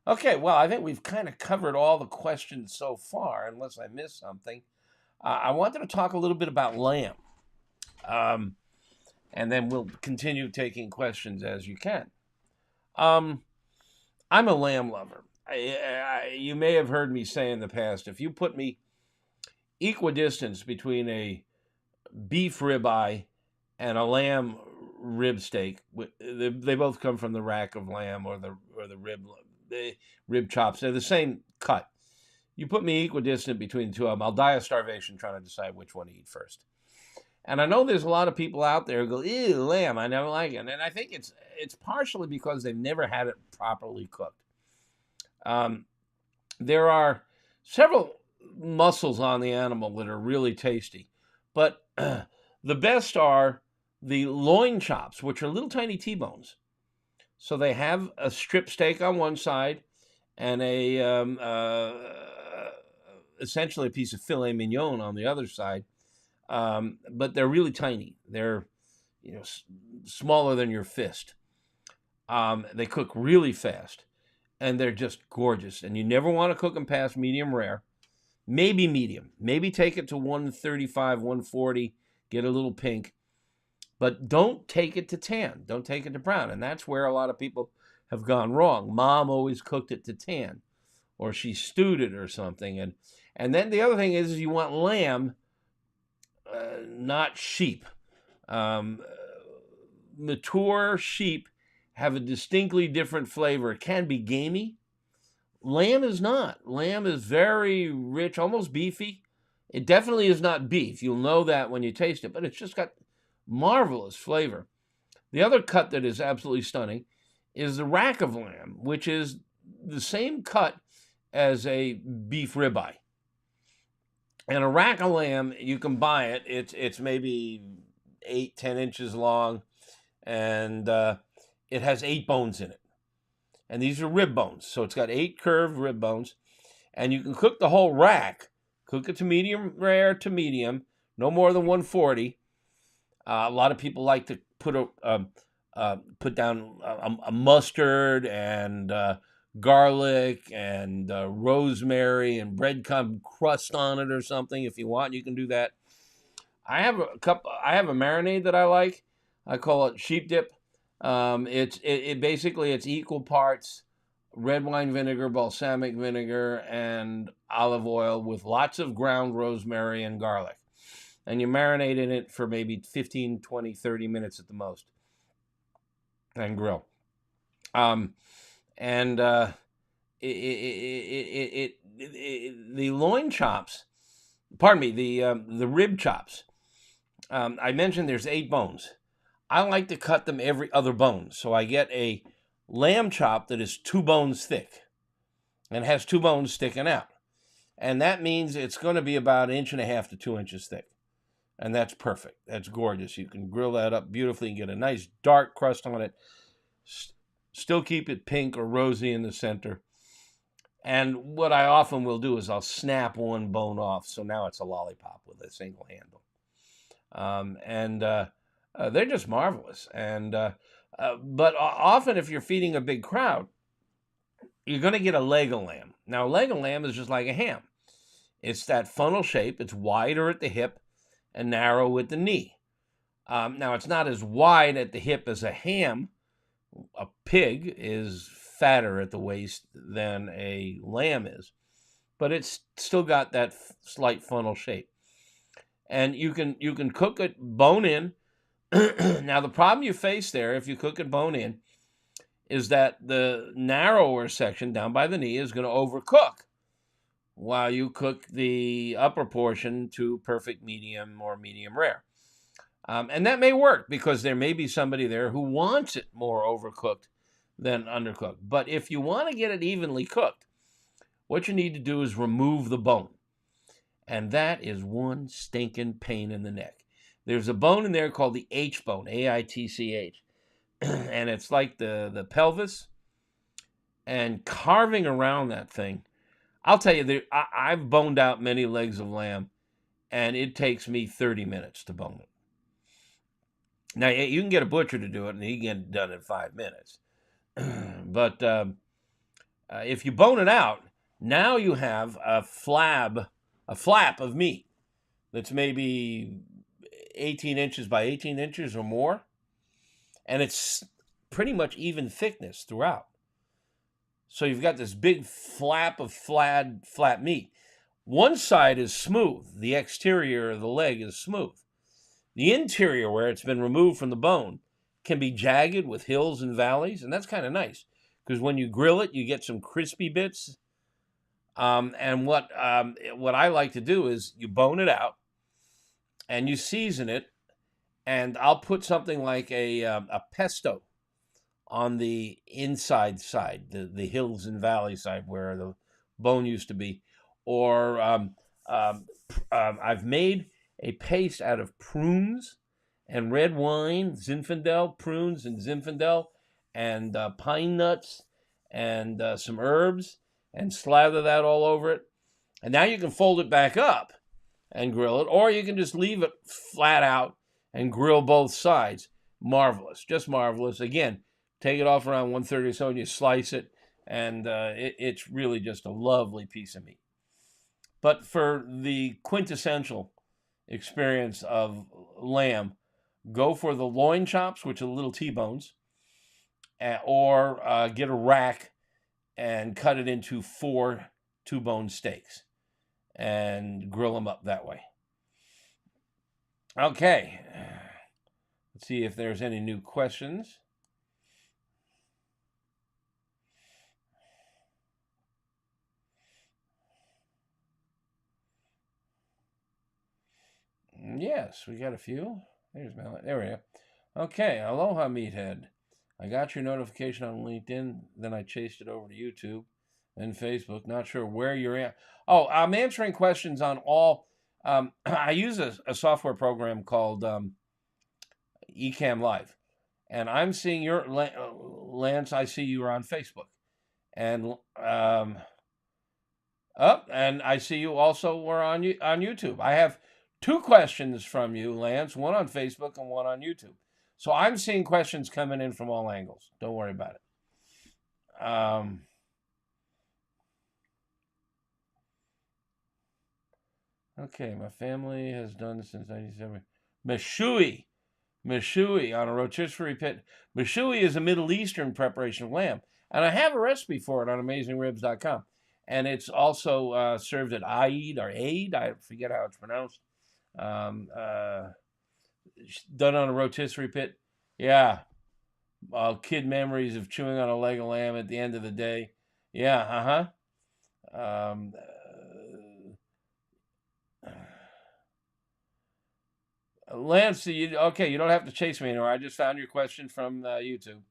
Okay, well, I think we've kind of covered all the questions so far, unless I missed something. I wanted to talk a little bit about lamb, and then we'll continue taking questions as you can. I'm a lamb lover. You may have heard me say in the past, if you put me equidistance between a beef ribeye and a lamb rib steak, they both come from the rack of lamb or the rib chops. They're the same cut. You put me equidistant between the two of them, I'll die of starvation trying to decide which one to eat first. And I know there's a lot of people out there who go, ew, lamb, I never like it. And I think it's partially because they've never had it properly cooked. There are several muscles on the animal that are really tasty, but the best are the loin chops, which are little tiny T-bones. So they have a strip steak on one side and essentially a piece of filet mignon on the other side, but they're really tiny. They're smaller than your fist. They cook really fast, and they're just gorgeous. And you never want to cook them past medium rare. Maybe medium. Maybe take it to 135, 140, get a little pink. But don't take it to tan. Don't take it to brown. And that's where a lot of people have gone wrong. Mom always cooked it to tan, or she stewed it or something. And then the other thing is you want lamb, not sheep. Mature sheep have a distinctly different flavor. It can be gamey. Lamb is not. Lamb is very rich, almost beefy. It definitely is not beef. You'll know that when you taste it, but it's just got marvelous flavor. The other cut that is absolutely stunning is the rack of lamb, which is the same cut as a beef ribeye. And a rack of lamb, you can buy it. It's maybe 8-10 inches long, and it has 8 bones in it. And these are rib bones. So it's got 8 curved rib bones. And you can cook the whole rack. Cook it to medium rare to medium, no more than 140. A lot of people like to put down a mustard and garlic and rosemary and breadcrumb crust on it or something. If you want, you can do that. I have a marinade that I like. I call it sheep dip. Basically it's equal parts red wine vinegar, balsamic vinegar, and olive oil with lots of ground rosemary and garlic. And you marinate in it for maybe 15, 20, 30 minutes at the most. And grill. The loin chops, pardon me, the rib chops. I mentioned there's 8 bones. I like to cut them every other bone. So I get a lamb chop that is 2 bones thick and has 2 bones sticking out. And that means it's going to be about 1.5 inches to 2 inches thick. And that's perfect. That's gorgeous. You can grill that up beautifully and get a nice dark crust on it. Still keep it pink or rosy in the center. And what I often will do is I'll snap one bone off. So now it's a lollipop with a single handle. They're just marvelous. But often if you're feeding a big crowd, you're going to get a leg of lamb. Now, a leg of lamb is just like a ham. It's that funnel shape. It's wider at the hip and narrow at the knee. Now, it's not as wide at the hip as a ham. A pig is fatter at the waist than a lamb is, but it's still got that slight funnel shape. And you can cook it bone in. Now, the problem you face there, if you cook it bone in, is that the narrower section down by the knee is going to overcook while you cook the upper portion to perfect medium or medium rare. And that may work because there may be somebody there who wants it more overcooked than undercooked. But if you want to get it evenly cooked, what you need to do is remove the bone. And that is one stinking pain in the neck. There's a bone in there called the H bone, AITCH. And it's like the pelvis. And carving around that thing, I'll tell you, I've boned out many legs of lamb. and it takes me 30 minutes to bone it. Now, you can get a butcher to do it, and he can get it done in 5 minutes. But if you bone it out, now you have a flap of meat that's maybe 18 inches by 18 inches or more, and it's pretty much even thickness throughout. So you've got this big flap of flat meat. One side is smooth. The exterior of the leg is smooth. The interior, where it's been removed from the bone, can be jagged with hills and valleys, and that's kind of nice because when you grill it, you get some crispy bits. And what I like to do is you bone it out and you season it, and I'll put something like a pesto on the inside side, the hills and valley side where the bone used to be, or I've made a paste out of prunes and red wine, Zinfandel, prunes and Zinfandel, and pine nuts and some herbs, and slather that all over it. And now you can fold it back up and grill it, or you can just leave it flat out and grill both sides. Marvelous, just marvelous. Again, take it off around 1:30 or so, and you slice it, and it's really just a lovely piece of meat. But for the quintessential experience of lamb, go for the loin chops, which are little T-bones, or get a rack and cut it into 4 2-bone steaks and grill them up that way. Okay, let's see if there's any new questions. Yes, we got a few. There's Mel. There we go. Okay, aloha, Meathead. I got your notification on LinkedIn, then I chased it over to YouTube and Facebook. Not sure where you're at. Oh, I'm answering questions on all. I use a software program called Ecamm Live, and I'm seeing your Lance. I see you are on Facebook, and and I see you also were on YouTube. I have 2 questions from you, Lance, one on Facebook and one on YouTube. So I'm seeing questions coming in from all angles. Don't worry about it. Okay, my family has done this since 1997. Meshui on a rotisserie pit. Meshui is a Middle Eastern preparation of lamb, and I have a recipe for it on AmazingRibs.com. And it's also served at Aid or Aid, I forget how it's pronounced. Done on a rotisserie pit. Yeah. Kid memories of chewing on a leg of lamb at the end of the day. Yeah, Lance, you don't have to chase me anymore. I just found your question from YouTube.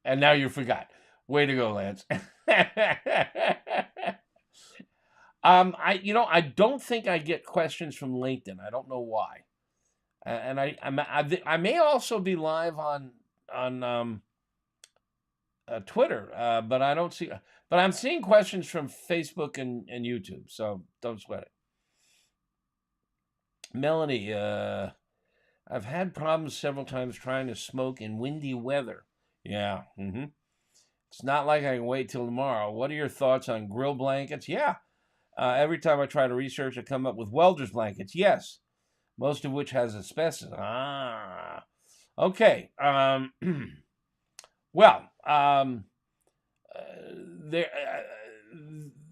And now you forgot. Way to go, Lance. I don't think I get questions from LinkedIn. I don't know why. And I may also be live on Twitter, but I don't see. But I'm seeing questions from Facebook and YouTube, so don't sweat it. Melanie, I've had problems several times trying to smoke in windy weather. Yeah. It's not like I can wait till tomorrow. What are your thoughts on grill blankets? Yeah. Every time I try to research, I come up with welder's blankets. Yes. Most of which has asbestos. Okay. Well,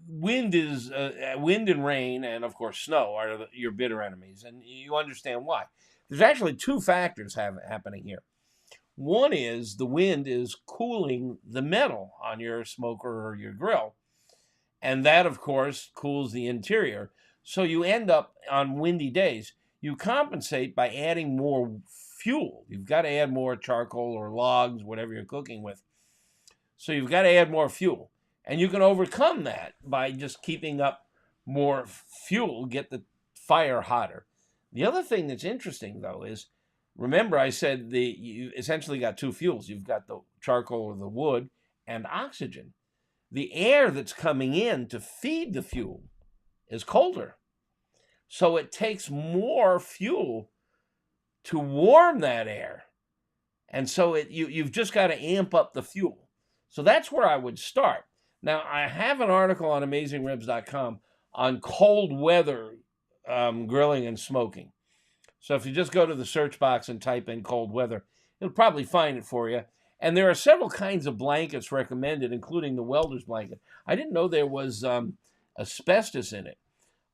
wind and rain, and of course snow are your bitter enemies, and you understand why. There's actually 2 factors happening here. One is the wind is cooling the metal on your smoker or your grill, and that, of course, cools the interior. So you end up on windy days. You compensate by adding more fuel. You've got to add more charcoal or logs, whatever you're cooking with. So you've got to add more fuel. And you can overcome that by just keeping up more fuel, get the fire hotter. The other thing that's interesting, though, is, remember I said you essentially got 2 fuels. You've got the charcoal or the wood and oxygen. The air that's coming in to feed the fuel is colder. So it takes more fuel to warm that air. And so you've just got to amp up the fuel. So that's where I would start. Now, I have an article on AmazingRibs.com on cold weather grilling and smoking. So if you just go to the search box and type in cold weather, it'll probably find it for you. And there are several kinds of blankets recommended, including the welder's blanket. I didn't know there was asbestos in it,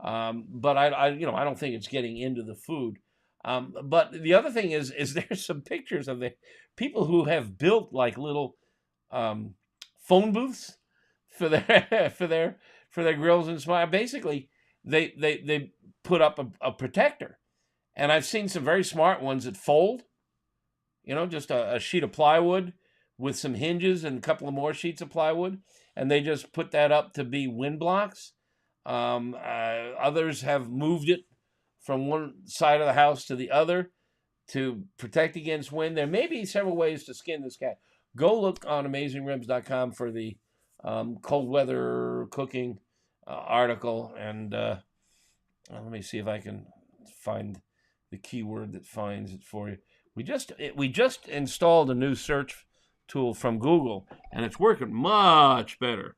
but I don't think it's getting into the food. But the other thing is there's some pictures of the people who have built like little phone booths for their for their grills and smokers. Basically, they put up a protector. And I've seen some very smart ones that fold, just a sheet of plywood with some hinges and a couple of more sheets of plywood. And they just put that up to be wind blocks. Others have moved it from one side of the house to the other to protect against wind. There may be several ways to skin this cat. Go look on AmazingRibs.com for the cold weather cooking article. And let me see if I can find the keyword that finds it for you. We just installed a new search tool from Google, and it's working much better.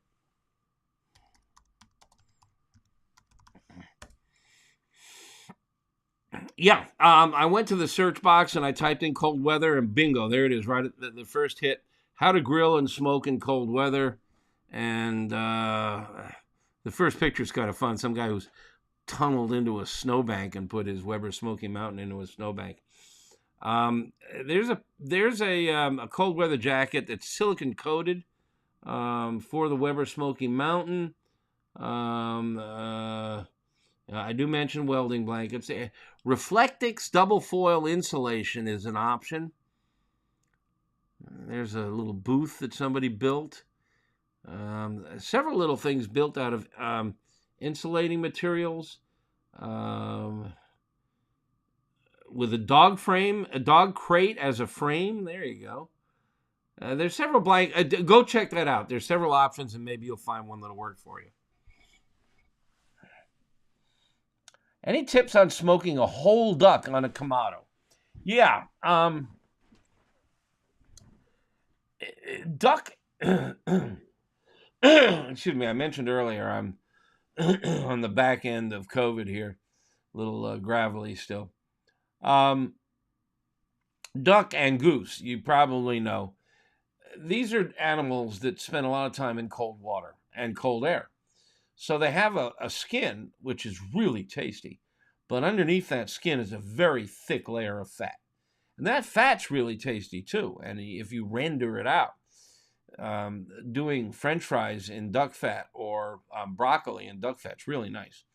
Yeah, I went to the search box and I typed in cold weather, and bingo, there it is, right at the first hit. How to grill and smoke in cold weather. And the first picture's kind of fun. Some guy who's tunneled into a snowbank and put his Weber Smoky Mountain into a snowbank. There's a cold weather jacket that's silicone coated for the Weber Smoky Mountain. I do mention welding blankets. Reflectix double foil insulation is an option. There's a little booth that somebody built. Several little things built out of insulating materials, with a dog crate as a frame. There you go. There's several go check that out. There's several options, and maybe you'll find one that'll work for you. Any tips on smoking a whole duck on a Kamado? Yeah, duck. Excuse me. I mentioned earlier I'm on the back end of COVID here, a little gravelly still. Duck and goose, you probably know. These are animals that spend a lot of time in cold water and cold air. So they have a skin, which is really tasty. But underneath that skin is a very thick layer of fat. And that fat's really tasty too. And if you render it out, doing French fries in duck fat or broccoli in duck fat's really nice.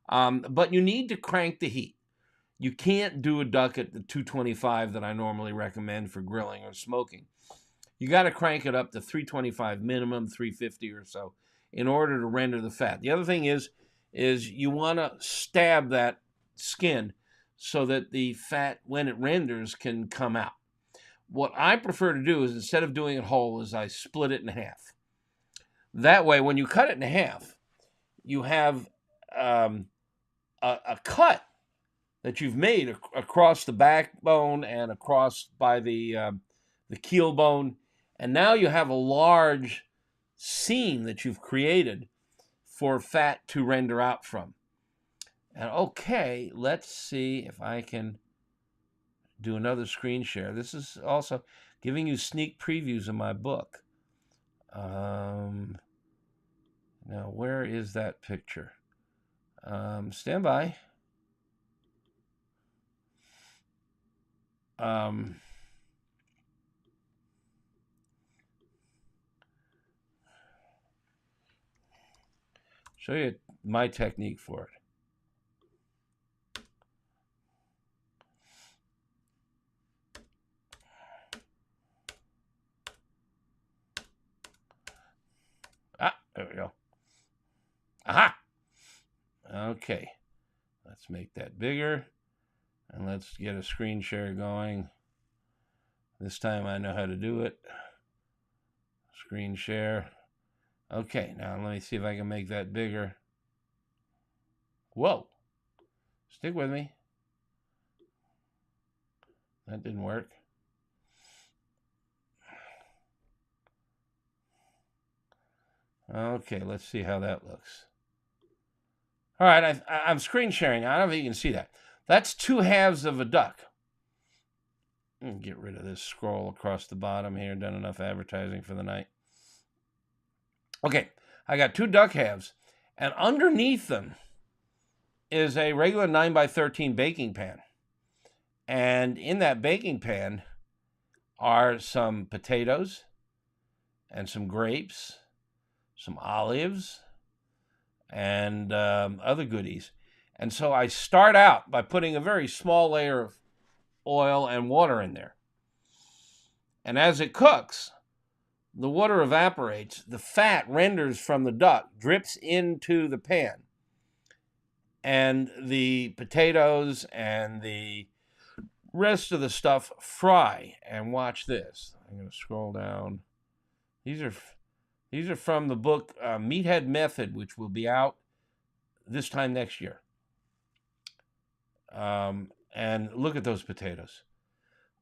But you need to crank the heat. You can't do a duck at the 225 that I normally recommend for grilling or smoking. You got to crank it up to 325 minimum, 350 or so, in order to render the fat. The other thing is you want to stab that skin so that the fat, when it renders, can come out. What I prefer to do is, instead of doing it whole, is I split it in half. That way, when you cut it in half, you have a cut that you've made across the backbone and across by the keel bone, and now you have a large seam that you've created for fat to render out from. And okay, let's see if I can do another screen share. This is also giving you sneak previews of my book. Now, where is that picture? Stand by. Show you my technique for it. There we go. Aha! Okay. Let's make that bigger. And let's get a screen share going. This time I know how to do it. Screen share. Okay, now let me see if I can make that bigger. Whoa. Stick with me. That didn't work. Okay, let's see how that looks. All right, I'm screen sharing. I don't know if you can see that. That's 2 halves of a duck. Get rid of this scroll across the bottom here. Done enough advertising for the night. Okay, I got 2 duck halves, and underneath them is a regular 9x13 baking pan. And in that baking pan are some potatoes and some grapes, some olives, and other goodies. And so I start out by putting a very small layer of oil and water in there. And as it cooks, the water evaporates, the fat renders from the duck, drips into the pan. And the potatoes and the rest of the stuff fry. And watch this. I'm going to scroll down. These are from the book Meathead Method, which will be out this time next year. And look at those potatoes.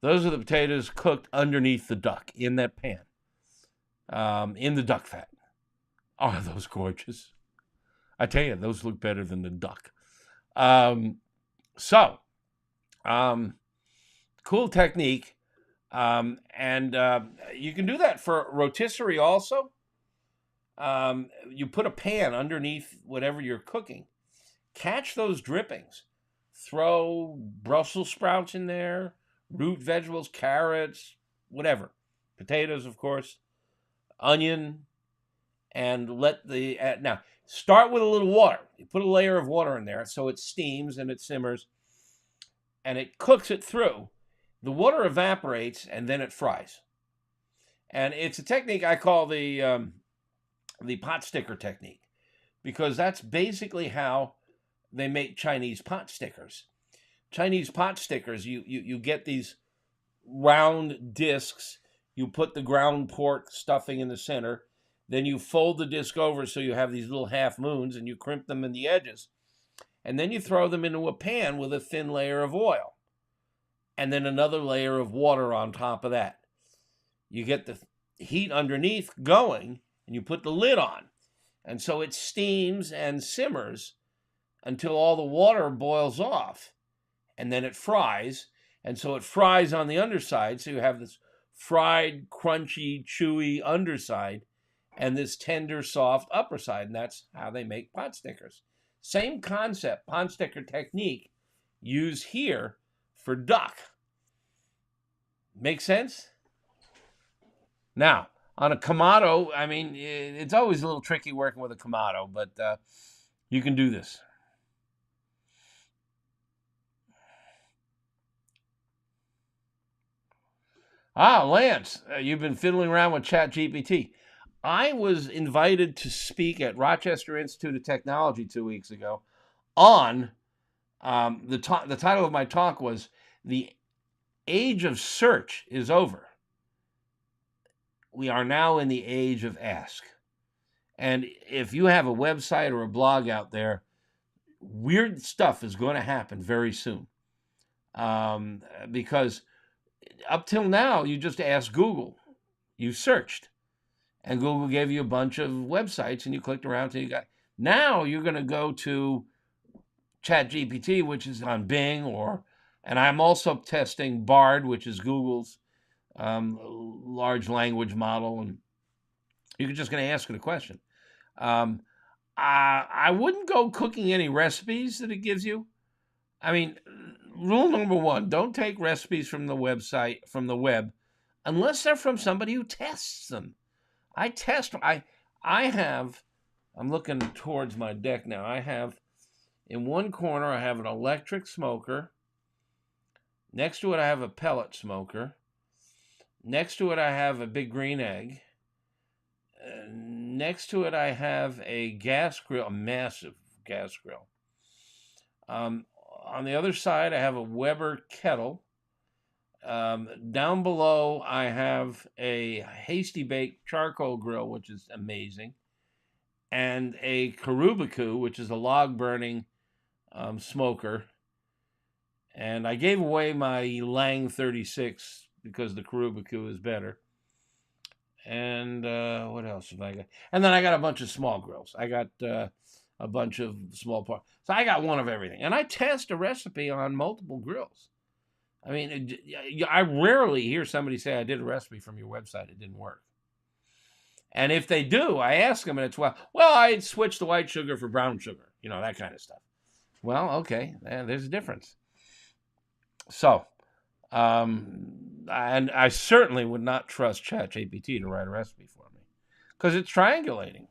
Those are the potatoes cooked underneath the duck in that pan, in the duck fat. Oh, are those gorgeous? I tell you, those look better than the duck. Cool technique. And you can do that for rotisserie also. You put a pan underneath whatever you're cooking. Catch those drippings. Throw Brussels sprouts in there, root vegetables, carrots, whatever. Potatoes, of course, onion, and let the... now, start with a little water. You put a layer of water in there so it steams and it simmers, and it cooks it through. The water evaporates, and then it fries. And it's a technique I call the pot sticker technique, because that's basically how they make Chinese pot stickers. Chinese pot stickers, you get these round discs. You put the ground pork stuffing in the center. Then you fold the disc over so you have these little half moons, and you crimp them in the edges. And then you throw them into a pan with a thin layer of oil. And then another layer of water on top of that. You get the heat underneath going, and you put the lid on. And so it steams and simmers until all the water boils off, and then it fries. And so it fries on the underside, so you have this fried, crunchy, chewy underside and this tender, soft upper side, and that's how they make pot stickers. Same concept, pot sticker technique, used here for duck. Make sense? Now, on a Kamado, I mean, it's always a little tricky working with a Kamado, but you can do this. Lance, you've been fiddling around with ChatGPT. I was invited to speak at Rochester Institute of Technology 2 weeks ago on the title of my talk was "The Age of Search is Over. We are now in the age of ask." And if you have a website or a blog out there, weird stuff is going to happen very soon. Because up till now, you just asked Google. You searched. And Google gave you a bunch of websites, and you clicked around till you got... Now you're going to go to ChatGPT, which is on Bing, and I'm also testing Bard, which is Google's large language model, and you're just going to ask it a question. I wouldn't go cooking any recipes that it gives you. I mean, rule number 1, don't take recipes from the web, unless they're from somebody who tests them. I'm looking towards my deck now. I have, in one corner, I have an electric smoker. Next to it, I have a pellet smoker. Next to it, I have a big green egg. Next to it, I have a gas grill, a massive gas grill. On the other side, I have a Weber kettle. Down below, I have a Hasty Bake charcoal grill, which is amazing, and a Karubaku, which is a log burning smoker. And I gave away my Lang 36 because the Karubaku is better. And what else have I got? And then I got a bunch of small grills. I got a bunch of small parts. So I got one of everything. And I test a recipe on multiple grills. I mean, I rarely hear somebody say, I did a recipe from your website. It didn't work. And if they do, I ask them, and it's, well, I switched the white sugar for brown sugar. That kind of stuff. Well, okay, there's a difference. So, and I certainly would not trust ChatGPT to write a recipe for me because it's triangulating.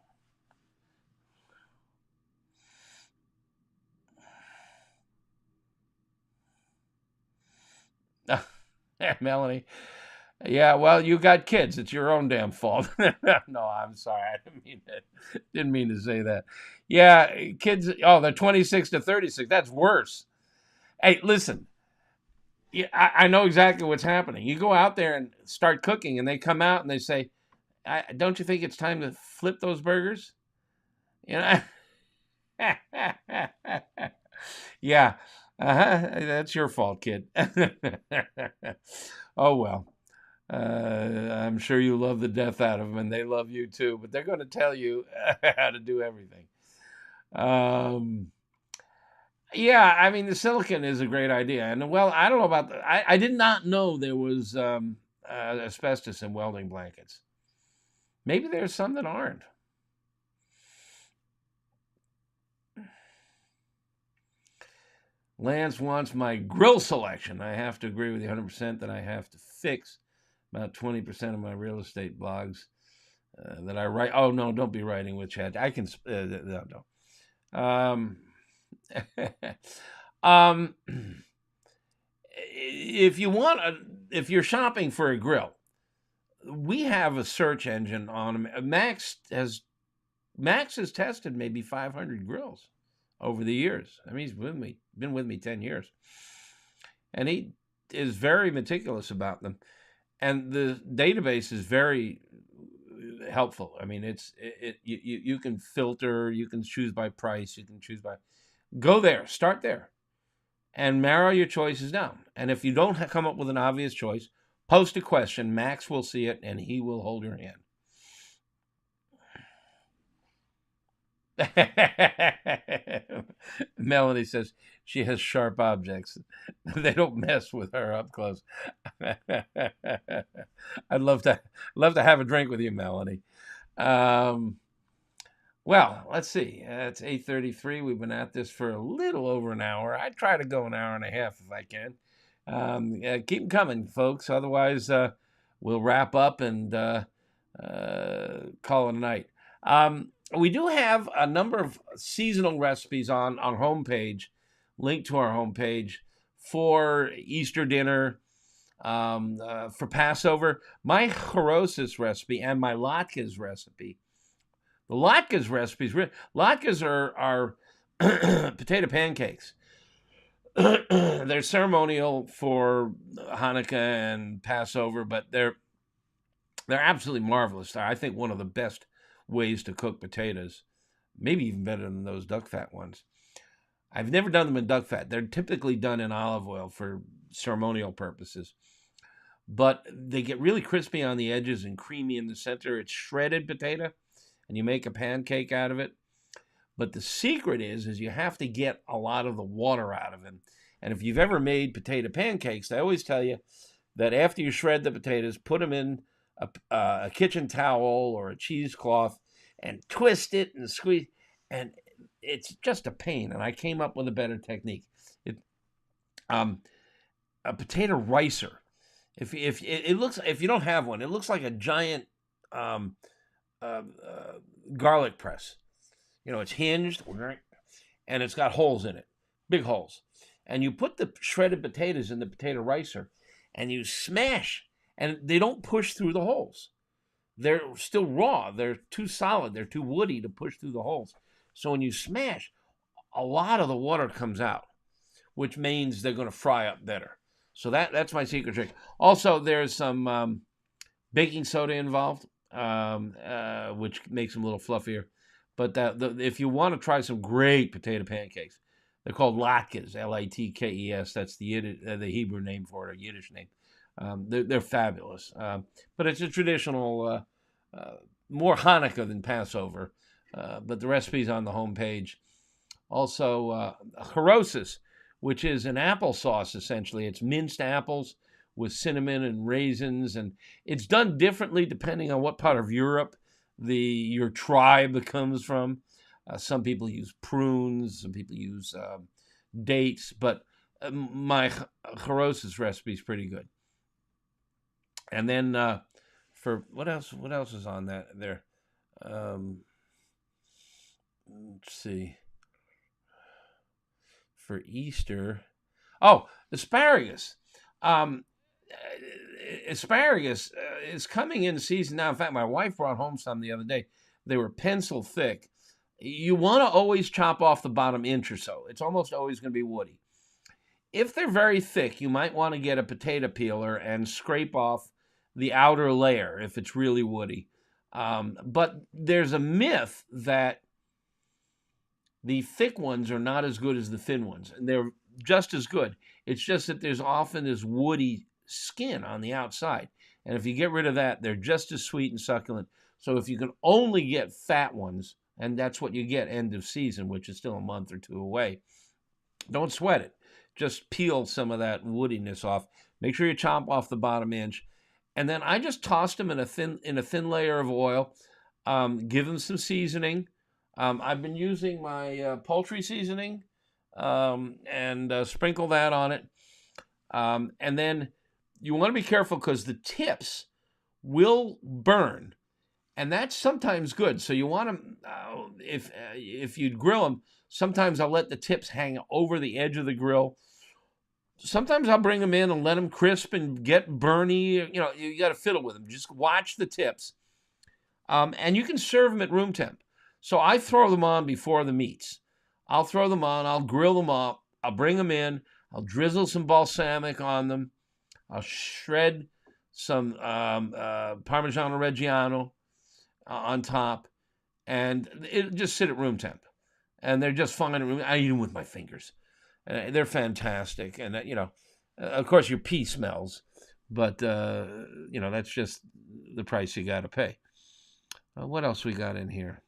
Melanie. Yeah, well, you got kids. It's your own damn fault. No, I'm sorry. I didn't mean to say that. Yeah, kids. Oh, they're 26 to 36. That's worse. Hey, listen. Yeah, I know exactly what's happening. You go out there and start cooking, and they come out and they say, "Don't you think it's time to flip those burgers?" Yeah. That's your fault, kid. Oh well. I'm sure you love the death out of them, and they love you too. But they're going to tell you how to do everything. Yeah, I mean the silicon is a great idea, and well, I don't know about I did not know there was asbestos in welding blankets. Maybe there's some that aren't. Lance wants my grill selection. I have to agree with you 100% that I have to fix about 20% of my real estate blogs that I write. Oh, no, don't be writing with chat. I can, no. If you're shopping for a grill, we have a search engine on them. Max has tested maybe 500 grills over the years. I mean, he's been with me 10 years. And he is very meticulous about them. And the database is very helpful. I mean, you can filter, you can choose by price, you can choose by, go there, start there, and narrow your choices down. And if you don't come up with an obvious choice, post a question. Max will see it, and he will hold your hand. Melanie says she has sharp objects. They don't mess with her up close. I'd love to have a drink with you, Melanie. Well, let's see. It's 8:33. We've been at this for a little over an hour. I try to go an hour and a half if I can. Keep them coming, folks. Otherwise, we'll wrap up and call it a night. We do have a number of seasonal recipes on our homepage, linked to our homepage for Easter dinner, for Passover. My chorosis recipe and my latkes recipe. The latkes recipes, latkes are potato pancakes. They're ceremonial for Hanukkah and Passover, but they're absolutely marvelous. I think one of the best ways to cook potatoes, maybe even better than those duck fat ones. I've never done them in duck fat. They're typically done in olive oil for ceremonial purposes, but they get really crispy on the edges and creamy in the center. It's shredded potato, and you make a pancake out of it. But the secret is you have to get a lot of the water out of them. And if you've ever made potato pancakes, I always tell you that after you shred the potatoes, put them in a kitchen towel or a cheesecloth and twist it and squeeze, and it's just a pain. And I came up with a better technique. A potato ricer. If it looks, if you don't have one, it looks like a giant garlic press. It's hinged and it's got holes in it, big holes. And you put the shredded potatoes in the potato ricer and you smash. And they don't push through the holes. They're still raw. They're too solid. They're too woody to push through the holes. So when you smash, a lot of the water comes out, which means they're going to fry up better. So that's my secret trick. Also, there's some baking soda involved, which makes them a little fluffier. But if you want to try some great potato pancakes, They're called latkes, Latkes. That's the Hebrew name for it, or Yiddish name. They're fabulous. But it's a traditional, more Hanukkah than Passover. But the recipe's on the homepage. Also, Harosis, which is an applesauce, essentially. It's minced apples with cinnamon and raisins, and it's done differently depending on what part of Europe your tribe comes from. Some people use prunes, some people use dates, but my Harosis recipe is pretty good. And then for what else is on that there? Let's see. For Easter, asparagus. Asparagus is coming in season now. In fact, my wife brought home some the other day. They were pencil thick. You want to always chop off the bottom inch or so. It's almost always going to be woody. If they're very thick, you might want to get a potato peeler and scrape off the outer layer if it's really woody. But there's a myth that the thick ones are not as good as the thin ones, and they're just as good. It's just that there's often this woody skin on the outside, and if you get rid of that, they're just as sweet and succulent. So if you can only get fat ones, and that's what you get end of season, which is still a month or two away, don't sweat it. Just peel some of that woodiness off. Make sure you chop off the bottom inch, and then I just tossed them in a thin layer of oil. Give them some seasoning. I've been using my poultry seasoning and sprinkle that on it. And then you want to be careful because the tips will burn, and that's sometimes good. So you want to, if you grill them, sometimes I'll let the tips hang over the edge of the grill. Sometimes I'll bring them in and let them crisp and get burny. You got to fiddle with them. Just watch the tips. And you can serve them at room temp. So I throw them on before the meats. I'll throw them on. I'll grill them up. I'll bring them in. I'll drizzle some balsamic on them. I'll shred some Parmigiano Reggiano on top. And it just sit at room temp. And they're just fine at room. I eat them with my fingers. They're fantastic. And, of course, your pee smells. But, that's just the price you got to pay. What else we got in here?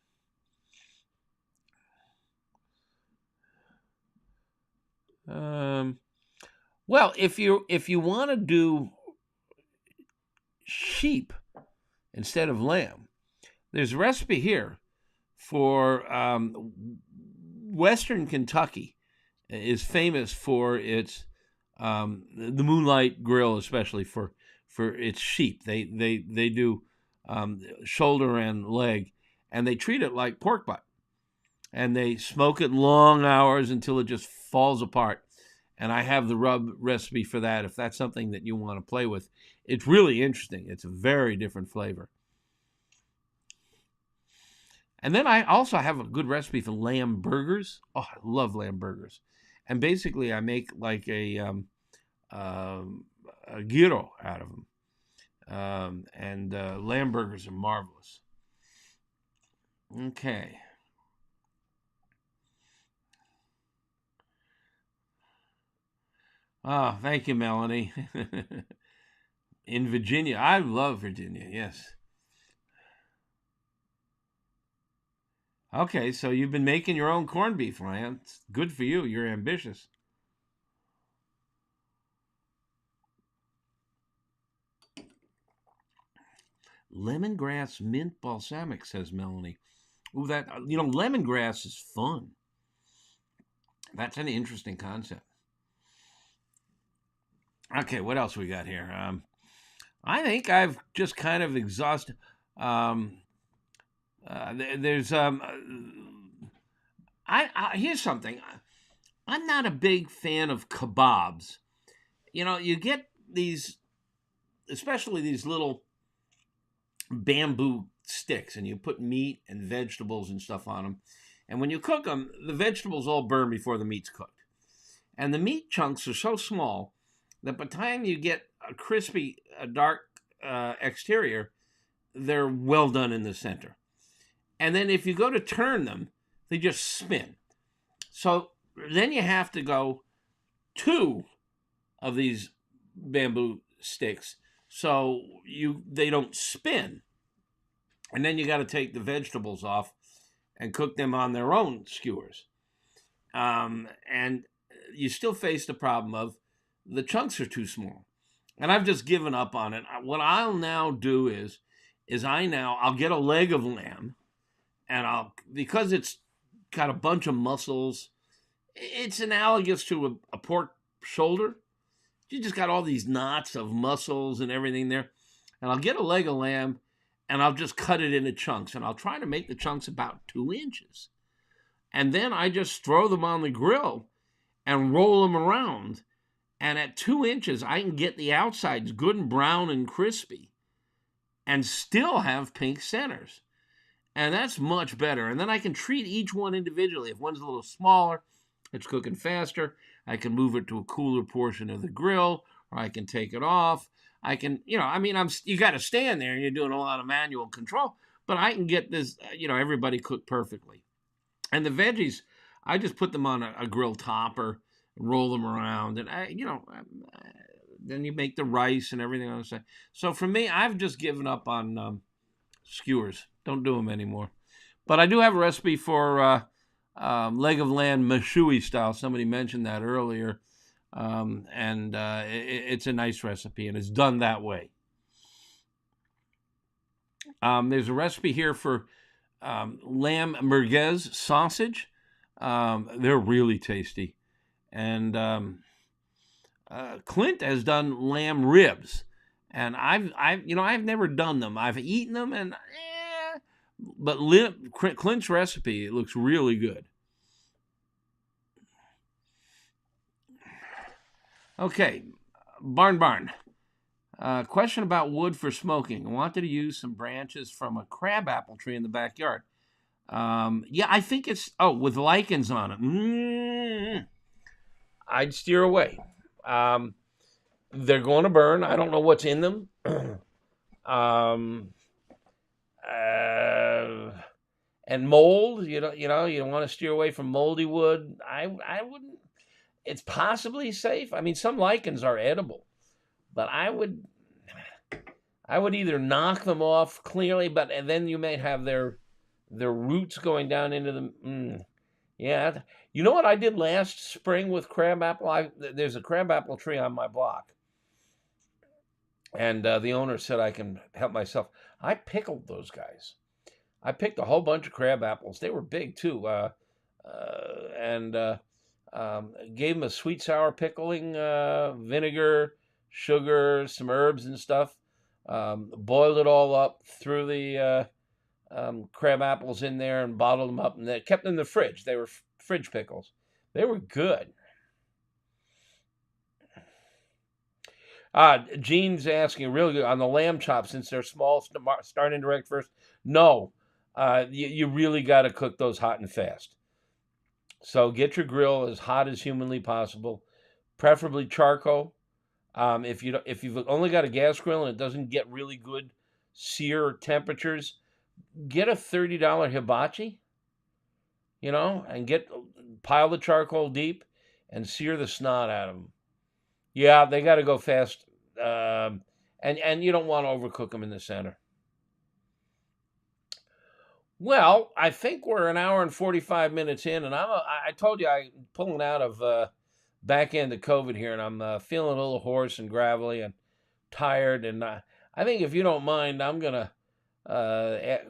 Well, if you want to do sheep instead of lamb, there's a recipe here for Western Kentucky is famous for its the Moonlight Grill, especially for its sheep. They do shoulder and leg, and they treat it like pork butt. And they smoke it long hours until it just falls apart. And I have the rub recipe for that if that's something that you want to play with. It's really interesting. It's a very different flavor. And then I also have a good recipe for lamb burgers. Oh, I love lamb burgers. And basically I make like a gyro out of them. And lamb burgers are marvelous. Okay. Oh, thank you, Melanie. In Virginia. I love Virginia, yes. Okay, so you've been making your own corned beef, Ryan. It's good for you. You're ambitious. Lemongrass mint balsamic, says Melanie. Ooh, lemongrass is fun. That's an interesting concept. Okay, what else we got here? I think I've just kind of exhausted. Here's something. I'm not a big fan of kebabs. You get these, especially these little bamboo sticks, and you put meat and vegetables and stuff on them. And when you cook them, the vegetables all burn before the meat's cooked. And the meat chunks are so small that by the time you get a crispy, dark exterior, they're well done in the center. And then if you go to turn them, they just spin. So Then you have to go 2 of these bamboo sticks so they don't spin. And then you got to take the vegetables off and cook them on their own skewers. And you still face the problem of the chunks are too small. And I've just given up on it. What I'll now do is I'll get a leg of lamb, and because it's got a bunch of muscles, it's analogous to a pork shoulder. You just got all these knots of muscles and everything there. And I'll get a leg of lamb, and I'll just cut it into chunks, and I'll try to make the chunks about 2 inches. And then I just throw them on the grill and roll them around. And at 2 inches, I can get the outsides good and brown and crispy and still have pink centers. And that's much better. And then I can treat each one individually. If one's a little smaller, it's cooking faster. I can move it to a cooler portion of the grill, or I can take it off. I can, you got to stand there and you're doing a lot of manual control, but I can get this, everybody cooked perfectly. And the veggies, I just put them on a grill topper, roll them around, and then you make the rice and everything on the side. So for me, I've just given up on skewers. Don't do them anymore. But I do have a recipe for leg of lamb mashui style. Somebody mentioned that earlier. It's a nice recipe, and it's done that way. There's a recipe here for lamb merguez sausage. They're really tasty. And Clint has done lamb ribs, and I've never done them. I've eaten them, and but Clint's recipe, it looks really good. Okay, Barn. Question about wood for smoking. I wanted to use some branches from a crabapple tree in the backyard. I think it's with lichens on it. I'd steer away. They're going to burn. I don't know what's in them. And mold. You don't want to steer away from moldy wood. I wouldn't. It's possibly safe. I mean, some lichens are edible, but I would either knock them off clearly, and then you may have their roots going down into the. Yeah, you know what I did last spring with crabapple? There's a crabapple tree on my block, and the owner said I can help myself. I pickled those guys. I picked a whole bunch of crab apples. They were big too, and gave them a sweet sour pickling, vinegar, sugar, some herbs and stuff. Boiled it all up, threw the crab apples in there and bottled them up, and they kept them in the fridge. They were fridge pickles. They were good. Gene's asking really good on the lamb chops, since they're small, starting direct first. No, you really got to cook those hot and fast. So get your grill as hot as humanly possible, preferably charcoal. If you've only got a gas grill and it doesn't get really good sear temperatures, get a $30 hibachi, and pile the charcoal deep and sear the snot out of them. Yeah, they got to go fast, and you don't want to overcook them in the center. Well, I think we're an hour and 45 minutes in, and I told you I'm pulling out of back end of COVID here, and I'm feeling a little hoarse and gravelly and tired, and I think if you don't mind, I'm going to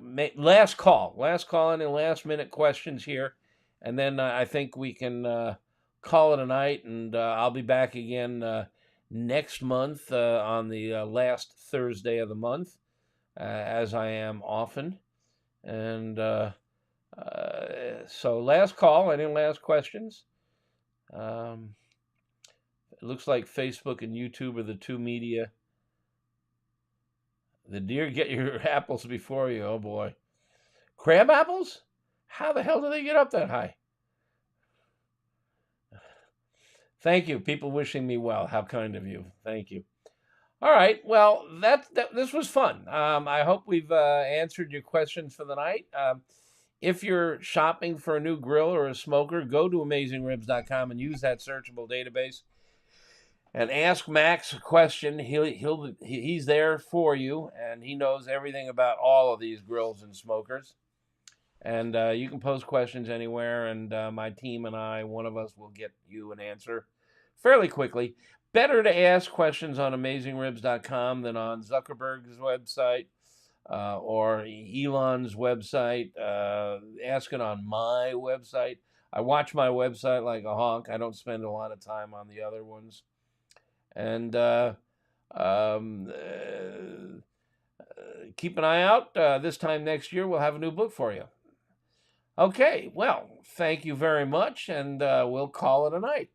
make last call any last minute questions here, and then I think we can call it a night, and I'll be back again next month on the last Thursday of the month, as I am often. And so last call, any last questions? It looks like Facebook and YouTube are the two media. The deer get your apples before you. Oh boy. Crab apples? How the hell do they get up that high? Thank you. People wishing me well. How kind of you. Thank you. All right. Well, this was fun. I hope we've answered your questions for the night. if you're shopping for a new grill or a smoker, go to AmazingRibs.com and use that searchable database and ask Max a question. He's there for you, and he knows everything about all of these grills and smokers. And you can post questions anywhere, and my team and I, one of us, will get you an answer fairly quickly. Better to ask questions on AmazingRibs.com than on Zuckerberg's website or Elon's website. Ask it on my website. I watch my website like a hawk. I don't spend a lot of time on the other ones. And keep an eye out. This time next year, we'll have a new book for you. Okay, well, thank you very much, and we'll call it a night.